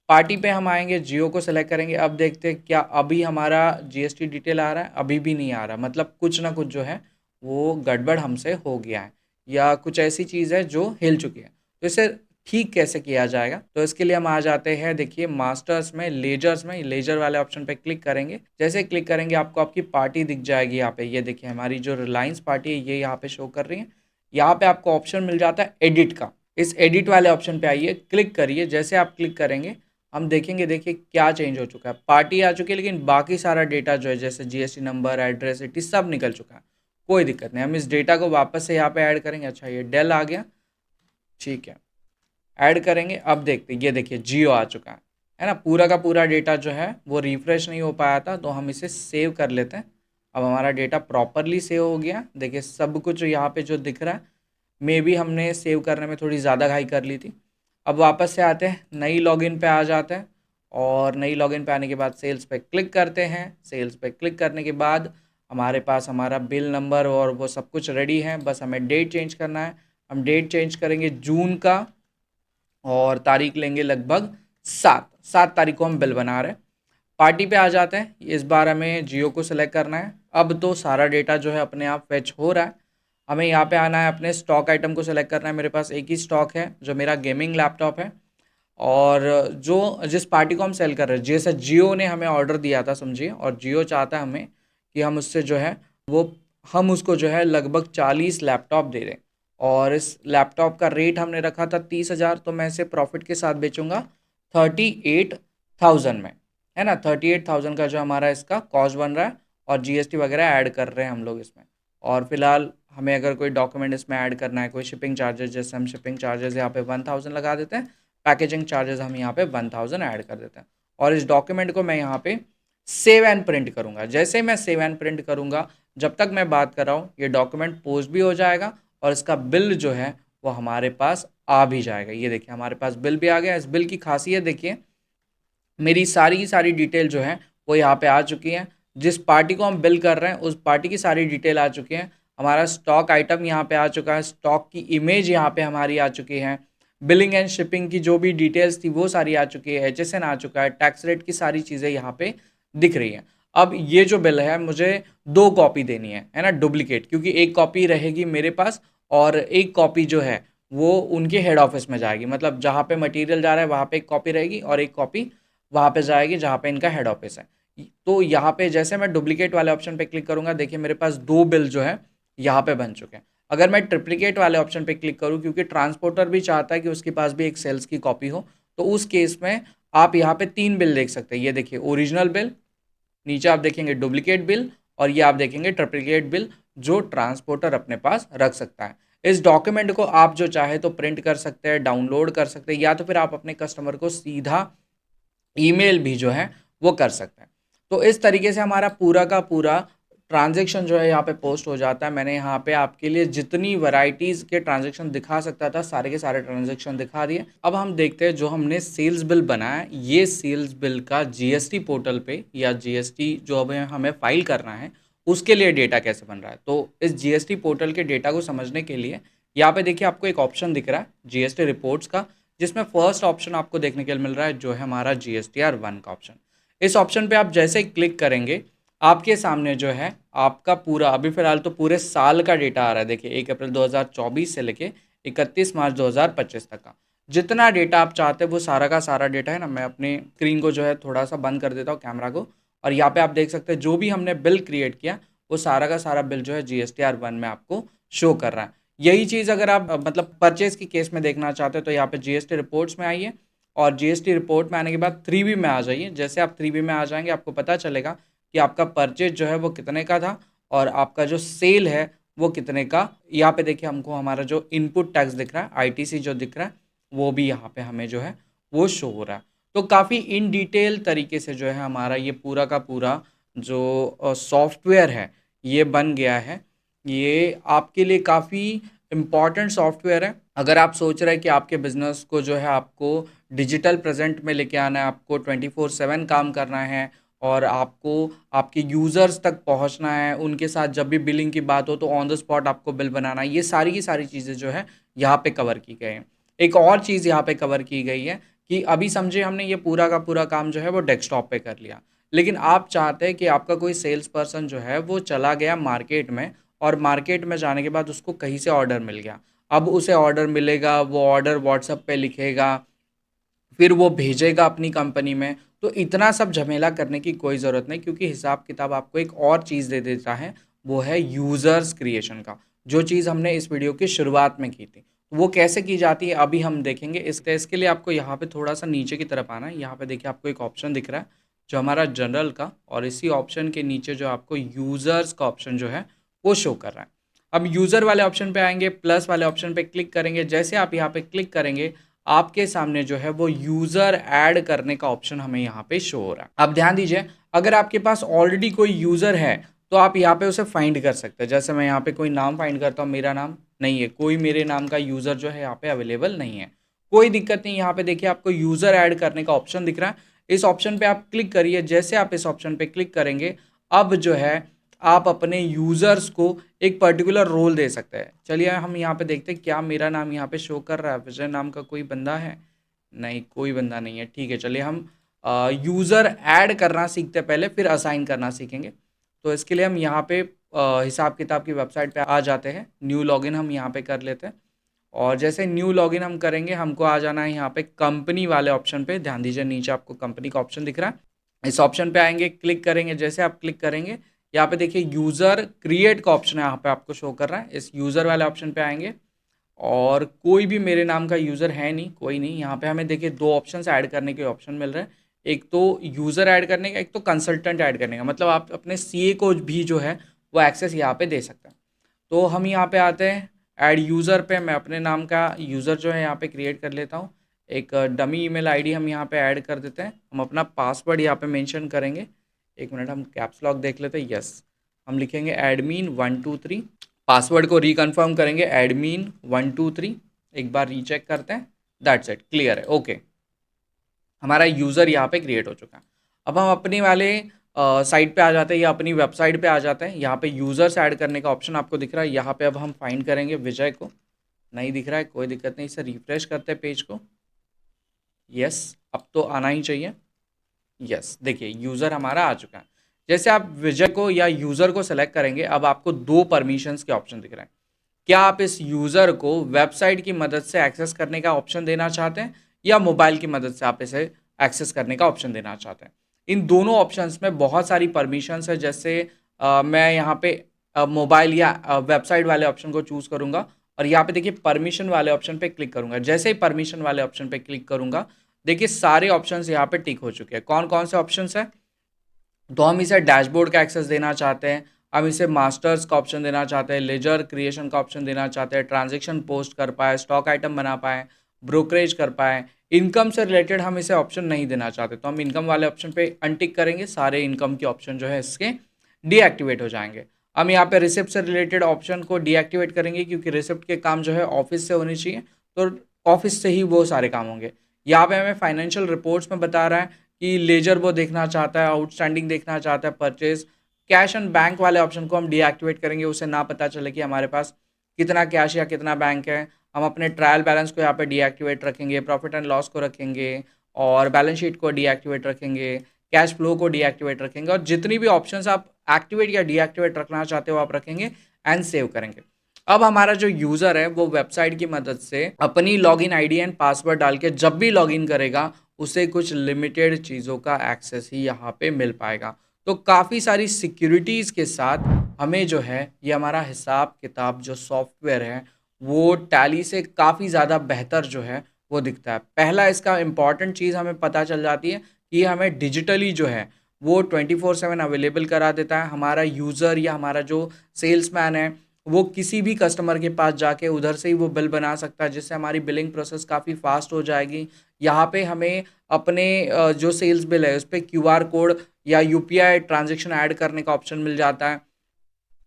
S2: पार्टी पे हम आएंगे, जियो को सेलेक्ट करेंगे। अब देखते हैं क्या अभी हमारा जीएसटी डिटेल आ रहा है, अभी भी नहीं आ रहा, मतलब कुछ ना कुछ जो है वो गड़बड़ हमसे हो गया है, या कुछ ऐसी चीज़ है जो हिल चुकी है। तो इसे ठीक कैसे किया जाएगा, तो इसके लिए हम आ जाते हैं, देखिए मास्टर्स में, लेजर्स में, लेजर वाले ऑप्शन पे क्लिक करेंगे। जैसे क्लिक करेंगे आपको आपकी पार्टी दिख जाएगी यहाँ पे, ये देखिए हमारी जो रिलायंस पार्टी है ये यहाँ पे शो कर रही है। यहाँ पे आपको ऑप्शन मिल जाता है एडिट का, इस एडिट वाले ऑप्शन पे आइए, क्लिक करिए। जैसे आप क्लिक करेंगे हम देखेंगे, देखिए क्या चेंज हो चुका है, पार्टी आ चुकी है, लेकिन बाकी सारा डेटा जो है जैसे जीएसटी नंबर, एड्रेस, सिटी सब निकल चुका है। कोई दिक्कत नहीं, हम इस डेटा को वापस से यहाँ पे ऐड करेंगे। अच्छा ये डेल आ गया, ठीक है, ऐड करेंगे। अब देखते ये देखिए जियो आ चुका है ना। पूरा का पूरा डेटा जो है वो रिफ्रेश नहीं हो पाया था, तो हम इसे सेव कर लेते हैं। अब हमारा डेटा प्रॉपरली सेव हो गया, देखिए सब कुछ यहाँ पे जो दिख रहा है, मे बी हमने सेव करने में थोड़ी ज़्यादा घाई कर ली थी। अब वापस से आते हैं, नई लॉगिन पे आ जाते हैं, और नई लॉगिन पे आने के बाद सेल्स पे क्लिक करते हैं। सेल्स पे क्लिक करने के बाद हमारे पास हमारा बिल नंबर और वो सब कुछ रेडी है, बस हमें डेट चेंज करना है। हम डेट चेंज करेंगे जून का, और तारीख लेंगे लगभग 7 तारीख को हम बिल बना रहे हैं। पार्टी पे आ जाते हैं, इस बार हमें जियो को सिलेक्ट करना है। अब तो सारा डेटा जो है अपने आप फेच हो रहा है। हमें यहाँ पे आना है, अपने स्टॉक आइटम को सिलेक्ट करना है। मेरे पास एक ही स्टॉक है जो मेरा गेमिंग लैपटॉप है, और जो जिस पार्टी को हम सेल कर रहे हैं, जैसे जियो ने हमें ऑर्डर दिया था समझिए, और जियो चाहता है हमें कि हम उससे जो है वो हम उसको जो है लगभग 40 लैपटॉप दे दें। और इस लैपटॉप का रेट हमने रखा था 30,000, तो मैं इसे प्रॉफिट के साथ बेचूंगा 38,000 में, है ना। 38,000 का जो हमारा इसका कॉस्ट बन रहा है, और जीएसटी वगैरह ऐड कर रहे हैं हम लोग इसमें। और फिलहाल हमें अगर कोई डॉक्यूमेंट इसमें ऐड करना है, कोई शिपिंग चार्जेस, जैसे हम शिपिंग चार्जेस यहाँ पे 1,000 लगा देते हैं, पैकेजिंग चार्जेस हम यहाँ पे 1,000 ऐड कर देते हैं। और इस डॉक्यूमेंट को मैं यहाँ पे सेव एंड प्रिंट करूँगा। जैसे ही मैं सेव एंड प्रिंट करूँगा, जब तक मैं बात कर रहा हूँ ये डॉक्यूमेंट पोस्ट भी हो जाएगा, और इसका बिल जो है वो हमारे पास आ भी जाएगा। ये देखिए हमारे पास बिल भी आ गया। इस बिल की खासियत देखिए, मेरी सारी की सारी डिटेल जो है वो यहाँ पे आ चुकी है। जिस पार्टी को हम बिल कर रहे हैं उस पार्टी की सारी डिटेल आ चुकी है। हमारा स्टॉक आइटम यहाँ पे आ चुका है, स्टॉक की इमेज यहाँ पे हमारी आ चुकी है, बिलिंग एंड शिपिंग की जो भी डिटेल्स थी वो सारी आ चुकी है, एचएसएन आ चुका है, टैक्स रेट की सारी चीज़ें यहाँ पे दिख रही हैं। अब ये जो बिल है मुझे 2 कॉपी देनी है ना, डुप्लीकेट, क्योंकि एक कॉपी रहेगी मेरे पास, और एक कॉपी जो है वो उनके हेड ऑफिस में जाएगी। मतलब जहाँ पे मटेरियल जा रहा है वहाँ पे एक कॉपी रहेगी, और एक कॉपी वहाँ पे जाएगी जहाँ पे इनका हेड ऑफिस है। तो यहाँ पे जैसे मैं डुप्लीकेट वाले ऑप्शन पे क्लिक करूँगा, देखिए मेरे पास 2 बिल जो है यहाँ पे बन चुके हैं। अगर मैं ट्रिप्लिकेट वाले ऑप्शन पे क्लिक करूँ, क्योंकि ट्रांसपोर्टर भी चाहता है कि उसके पास भी एक सेल्स की कॉपी हो, तो उस केस में आप यहाँ पे 3 बिल देख सकते हैं। ये देखिए ओरिजिनल बिल, नीचे आप देखेंगे डुप्लीकेट बिल, और ये आप देखेंगे ट्रिप्लिकेट बिल जो ट्रांसपोर्टर अपने पास रख सकता है। इस डॉक्यूमेंट को आप जो चाहे तो प्रिंट कर सकते हैं, डाउनलोड कर सकते हैं, या तो फिर आप अपने कस्टमर को सीधा ईमेल भी जो है वो कर सकते हैं। तो इस तरीके से हमारा पूरा का पूरा ट्रांजैक्शन जो है यहाँ पे पोस्ट हो जाता है। मैंने यहाँ पे आपके लिए जितनी वैरायटीज़ के ट्रांजैक्शन दिखा सकता था सारे के सारे ट्रांजैक्शन दिखा दिए। अब हम देखते हैं जो हमने सेल्स बिल बनाया, ये सेल्स बिल का जीएसटी पोर्टल पे, या जीएसटी जो अब हमें फाइल करना है उसके लिए डेटा कैसे बन रहा है। तो इस जीएसटी पोर्टल के डेटा को समझने के लिए यहाँ पे देखिए आपको एक ऑप्शन दिख रहा है जीएसटी रिपोर्ट्स का, जिसमें फर्स्ट ऑप्शन आपको देखने के लिए मिल रहा है जो है हमारा GSTR 1 का ऑप्शन। इस ऑप्शन पे आप जैसे ही क्लिक करेंगे आपके सामने जो है आपका पूरा अभी फ़िलहाल तो पूरे साल का डेटा आ रहा है। देखिए 1 अप्रैल 2024 से लेके 31 मार्च 2025 तक का। जितना डेटा आप चाहते हैं वो सारा का सारा डेटा है ना, मैं अपनी स्क्रीन को जो है थोड़ा-सा बंद कर देता हूँ कैमरा को, और यहाँ पे आप देख सकते हैं जो भी हमने बिल क्रिएट किया वो सारा का सारा बिल जो है जीएसटीआर 1 में आपको शो कर रहा है। यही चीज़ अगर आप मतलब परचेज़ की केस में देखना चाहते हैं तो यहाँ पे जीएसटी रिपोर्ट्स में आइए, और जीएसटी रिपोर्ट में आने के बाद 3B में आ जाइए। जैसे आप 3B में आ जाएँगे आपको पता चलेगा कि आपका परचेज़ जो है वो कितने का था और आपका जो सेल है वो कितने का। यहाँ पे देखिए हमको हमारा जो इनपुट टैक्स दिख रहा है, आईटीसी जो दिख रहा है, वो भी यहाँ पे हमें जो है वो शो हो रहा है। तो काफ़ी इन डिटेल तरीके से जो है हमारा ये पूरा का पूरा जो सॉफ्टवेयर है ये बन गया है। ये आपके लिए काफ़ी इम्पॉर्टेंट सॉफ्टवेयर है। अगर आप सोच रहे हैं कि आपके बिज़नेस को जो है आपको डिजिटल प्रेजेंट में लेके आना है, आपको 24/7 काम करना है और आपको आपके यूज़र्स तक पहुंचना है, उनके साथ जब भी बिलिंग की बात हो तो ऑन द स्पॉट आपको बिल बनाना है, ये सारी की सारी चीज़ें जो है यहाँ पे कवर की गई हैं। एक और चीज़ यहाँ पे कवर की गई है कि अभी समझे हमने ये पूरा का पूरा काम जो है वो डेस्कटॉप पे कर लिया, लेकिन आप चाहते हैं कि आपका कोई सेल्स पर्सन जो है वो चला गया मार्केट में, और मार्केट में जाने के बाद उसको कहीं से ऑर्डर मिल गया। अब उसे ऑर्डर मिलेगा, वो ऑर्डर व्हाट्सएप पे लिखेगा, फिर वो भेजेगा अपनी कंपनी में। तो इतना सब झमेला करने की कोई ज़रूरत नहीं, क्योंकि हिसाब किताब आपको एक और चीज़ दे देता है, वो है यूज़र्स क्रिएशन का, जो चीज़ हमने इस वीडियो की शुरुआत में की थी। वो कैसे की जाती है अभी हम देखेंगे। इसके लिए आपको यहाँ पे थोड़ा-सा नीचे की तरफ आना है। यहाँ पे देखिए आपको एक ऑप्शन दिख रहा है, जो हमारा जनरल का, और इसी ऑप्शन के नीचे जो आपको यूज़र्स का ऑप्शन जो है, वो शो कर रहा है। अब यूज़र वाले ऑप्शन पे आएँगे, प्लस वाले ऑप्शन पे क्लिक करेंगे। जैसे आप यहाँ पे क्लिक करेंगे, आपके सामने जो है वो यूज़र ऐड करने का ऑप्शन हमें यहाँ पे शो हो रहा है। अब ध्यान दीजिए, अगर आपके पास ऑलरेडी कोई यूज़र है तो आप यहाँ पे उसे फाइंड कर सकते हैं। जैसे मैं यहाँ पे कोई नाम फाइंड करता हूँ, मेरा नाम नहीं है, कोई मेरे नाम का यूज़र जो है यहाँ पे अवेलेबल नहीं है। कोई दिक्कत नहीं, यहाँ पे देखिए आपको यूज़र ऐड करने का ऑप्शन दिख रहा है। इस ऑप्शन पे आप क्लिक करिए। जैसे आप इस ऑप्शन पे क्लिक करेंगे, अब जो है आप अपने यूज़र्स को एक पर्टिकुलर रोल दे सकते हैं। चलिए हम यहाँ पे देखते हैं, क्या मेरा नाम यहाँ पे शो कर रहा है? विजय नाम का कोई बंदा है? नहीं, कोई बंदा नहीं है। ठीक है, चलिए हम यूज़र ऐड करना सीखते हैं पहले, फिर असाइन करना सीखेंगे। तो इसके लिए हम यहाँ पे हिसाब किताब की वेबसाइट पे आ जाते हैं। न्यू लॉगिन हम यहाँ पे कर लेते हैं, और जैसे न्यू लॉगिन हम करेंगे हमको आ जाना है यहाँ पे कंपनी वाले ऑप्शन पे। ध्यान दीजिए नीचे आपको कंपनी का ऑप्शन दिख रहा है, इस ऑप्शन पे आएंगे, क्लिक करेंगे। जैसे आप क्लिक करेंगे, यहाँ पे देखिए यूज़र क्रिएट का ऑप्शन है, यहाँ पे आपको शो कर रहा है। इस यूज़र वाले ऑप्शन पे आएंगे, और कोई भी मेरे नाम का यूज़र है नहीं, कोई नहीं। यहाँ पे हमें देखिए दो ऑप्शन ऐड करने के ऑप्शन मिल रहे हैं, एक तो यूज़र ऐड करने का, एक तो कंसल्टेंट ऐड करने का। मतलब आप अपने सीए को भी जो है वो एक्सेस यहाँ पे दे सकते हैं। तो हम यहाँ पे आते हैं ऐड यूज़र पे। मैं अपने नाम का यूज़र जो है यहाँ पे क्रिएट कर लेता हूँ। एक डमी ईमेल आईडी हम यहाँ पे ऐड कर देते हैं। हम अपना पासवर्ड यहाँ पे मेंशन करेंगे। एक मिनट, हम कैप्स लॉक देख लेते हैं। यस, हम लिखेंगे एडमिन 123। पासवर्ड को रिकन्फर्म करेंगे एडमिन 123। एक बार रीचेक करते हैं। दैट्स इट, क्लियर है, ओके। हमारा यूज़र यहाँ पे क्रिएट हो चुका है। अब हम अपने वाले साइट पे आ जाते हैं या अपनी वेबसाइट पे आ जाते हैं। यहाँ पे यूज़र्स ऐड करने का ऑप्शन आपको दिख रहा है। यहाँ पे अब हम फाइंड करेंगे विजय को। नहीं दिख रहा है, कोई दिक्कत नहीं, इसे रिफ्रेश करते हैं पेज को। यस, अब तो आना ही चाहिए। यस, देखिए यूज़र हमारा आ चुका है। जैसे आप विजय को या यूज़र को सेलेक्ट करेंगे, अब आपको दो परमिशंस के ऑप्शन दिख रहे हैं। क्या आप इस यूज़र को वेबसाइट की मदद से एक्सेस करने का ऑप्शन देना चाहते हैं, या मोबाइल की मदद से आप इसे एक्सेस करने का ऑप्शन देना चाहते हैं? इन दोनों ऑप्शंस में बहुत सारी परमिशंस है। जैसे मैं यहाँ पे मोबाइल या वेबसाइट वाले ऑप्शन को चूज़ करूँगा, और यहाँ पे देखिए परमिशन वाले ऑप्शन पे क्लिक करूँगा। जैसे ही परमिशन वाले ऑप्शन पे क्लिक करूँगा, देखिए सारे ऑप्शंस यहाँ पे टिक हो चुके हैं। कौन कौन से ऑप्शंस हैं? तो हम इसे डैशबोर्ड का एक्सेस देना चाहते हैं, हम इसे मास्टर्स का ऑप्शन देना चाहते हैं, लेजर क्रिएशन का ऑप्शन देना चाहते हैं, ट्रांजैक्शन पोस्ट कर पाए, स्टॉक आइटम बना पाए, ब्रोकरेज कर पाए। इनकम से रिलेटेड हम इसे ऑप्शन नहीं देना चाहते, तो हम इनकम वाले ऑप्शन पे अनटिक करेंगे। सारे इनकम के ऑप्शन जो है इसके डीएक्टिवेट हो जाएंगे। हम यहाँ पे रिसिप्ट से रिलेटेड ऑप्शन को डीएक्टिवेट करेंगे, क्योंकि रिसिप्ट के काम जो है ऑफिस से होने चाहिए, तो ऑफिस से ही वो सारे काम होंगे। यहाँ पे हमें फाइनेंशियल रिपोर्ट्स में बता रहा है कि लेजर वो देखना चाहता है, आउटस्टैंडिंग देखना चाहता है, परचेज। कैश एंड बैंक वाले ऑप्शन को हम डीएक्टिवेट करेंगे, उसे ना पता चले कि हमारे पास कितना कैश या कितना बैंक है। हम अपने ट्रायल बैलेंस को यहाँ पे डीएक्टिवेट रखेंगे, प्रॉफिट एंड लॉस को रखेंगे, और बैलेंस शीट को डीएक्टिवेट रखेंगे, कैश फ्लो को डीएक्टिवेट रखेंगे। और जितनी भी ऑप्शंस आप एक्टिवेट या डीएक्टिवेट रखना चाहते हो आप रखेंगे एंड सेव करेंगे। अब हमारा जो यूज़र है वो वेबसाइट की मदद से अपनी लॉगिन आईडी एंड पासवर्ड डाल के जब भी लॉगिन करेगा उसे कुछ लिमिटेड चीज़ों का एक्सेस ही यहाँ पे मिल पाएगा। तो काफ़ी सारी सिक्योरिटीज़ के साथ हमें जो है ये हमारा हिसाब किताब जो सॉफ्टवेयर है वो टैली से काफ़ी ज़्यादा बेहतर जो है वो दिखता है। पहला इसका इम्पॉर्टेंट चीज़ हमें पता चल जाती है कि ये हमें डिजिटली जो है वो 24/7 अवेलेबल करा देता है। हमारा यूज़र या हमारा जो सेल्समैन है वो किसी भी कस्टमर के पास जाके उधर से ही वो बिल बना सकता है, जिससे हमारी बिलिंग प्रोसेस काफ़ी फास्ट हो जाएगी। यहाँ पे हमें अपने जो सेल्स बिल है उस पे क्यूआर कोड या यूपीआई ट्रांज़ैक्शन ऐड करने का ऑप्शन मिल जाता है।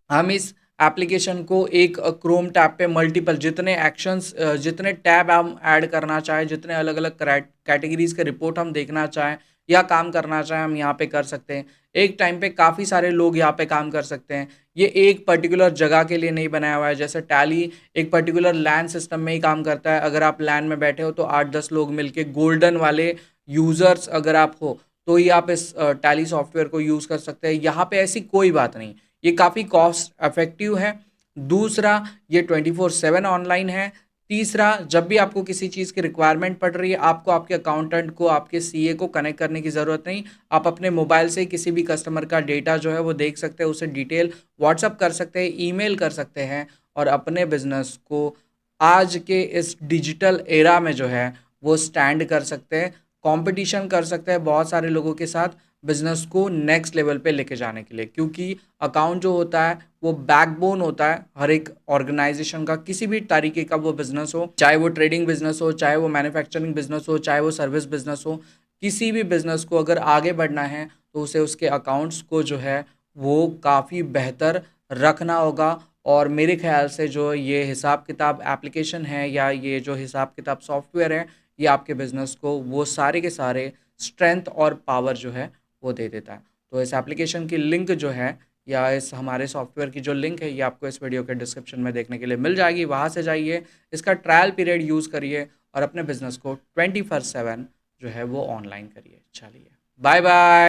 S2: हम इस एप्लीकेशन को एक क्रोम टैब पे मल्टीपल जितने एक्शंस जितने टैब हम ऐड करना चाहें, जितने अलग-अलग कैटेगरीज़ के रिपोर्ट हम देखना चाहें या काम करना चाहें, हम यहाँ पे कर सकते हैं। एक टाइम पे काफ़ी सारे लोग यहाँ पे काम कर सकते हैं। ये एक पर्टिकुलर जगह के लिए नहीं बनाया हुआ है, जैसे टैली एक पर्टिकुलर लैन सिस्टम में ही काम करता है। अगर आप लैन में बैठे हो तो 8-10 लोग मिलके गोल्डन वाले यूज़र्स अगर आप हो, तो ही आप इस टैली सॉफ्टवेयर को यूज़ कर सकते हैं। यहाँ पे ऐसी कोई बात नहीं। ये काफ़ी कॉस्ट इफ़ेक्टिव है। दूसरा, ये 24/7 ऑनलाइन है। तीसरा, जब भी आपको किसी चीज़ की रिक्वायरमेंट पड़ रही है, आपको आपके अकाउंटेंट को, आपके सीए को कनेक्ट करने की ज़रूरत नहीं। आप अपने मोबाइल से किसी भी कस्टमर का डेटा जो है वो देख सकते हैं, उसे डिटेल व्हाट्सएप कर सकते हैं, ईमेल कर सकते हैं और अपने बिज़नेस को आज के इस डिजिटल एरा में जो है वो स्टैंड कर सकते हैं, कॉम्पिटिशन कर सकते हैं बहुत सारे लोगों के साथ बिज़नेस को नेक्स्ट लेवल पे लेके जाने के लिए। क्योंकि अकाउंट जो होता है वो बैकबोन होता है हर एक ऑर्गेनाइजेशन का, किसी भी तरीके का वो बिज़नेस हो, चाहे वो ट्रेडिंग बिज़नेस हो, चाहे वो मैन्युफैक्चरिंग बिज़नेस हो, चाहे वो सर्विस बिज़नेस हो। किसी भी बिज़नेस को अगर आगे बढ़ना है तो उसे उसके अकाउंट्स को जो है वो काफ़ी बेहतर रखना होगा। और मेरे ख़्याल से जो ये हिसाब किताब एप्लीकेशन है या ये जो हिसाब किताब सॉफ्टवेयर है, ये आपके बिज़नेस को वो सारे के सारे स्ट्रेंथ और पावर जो है वो दे देता है। तो इस एप्लीकेशन की लिंक जो है या इस हमारे सॉफ्टवेयर की जो लिंक है ये आपको इस वीडियो के डिस्क्रिप्शन में देखने के लिए मिल जाएगी। वहाँ से जाइए, इसका ट्रायल पीरियड यूज़ करिए और अपने बिज़नेस को 24/7 जो है वो ऑनलाइन करिए। चलिए, बाय बाय।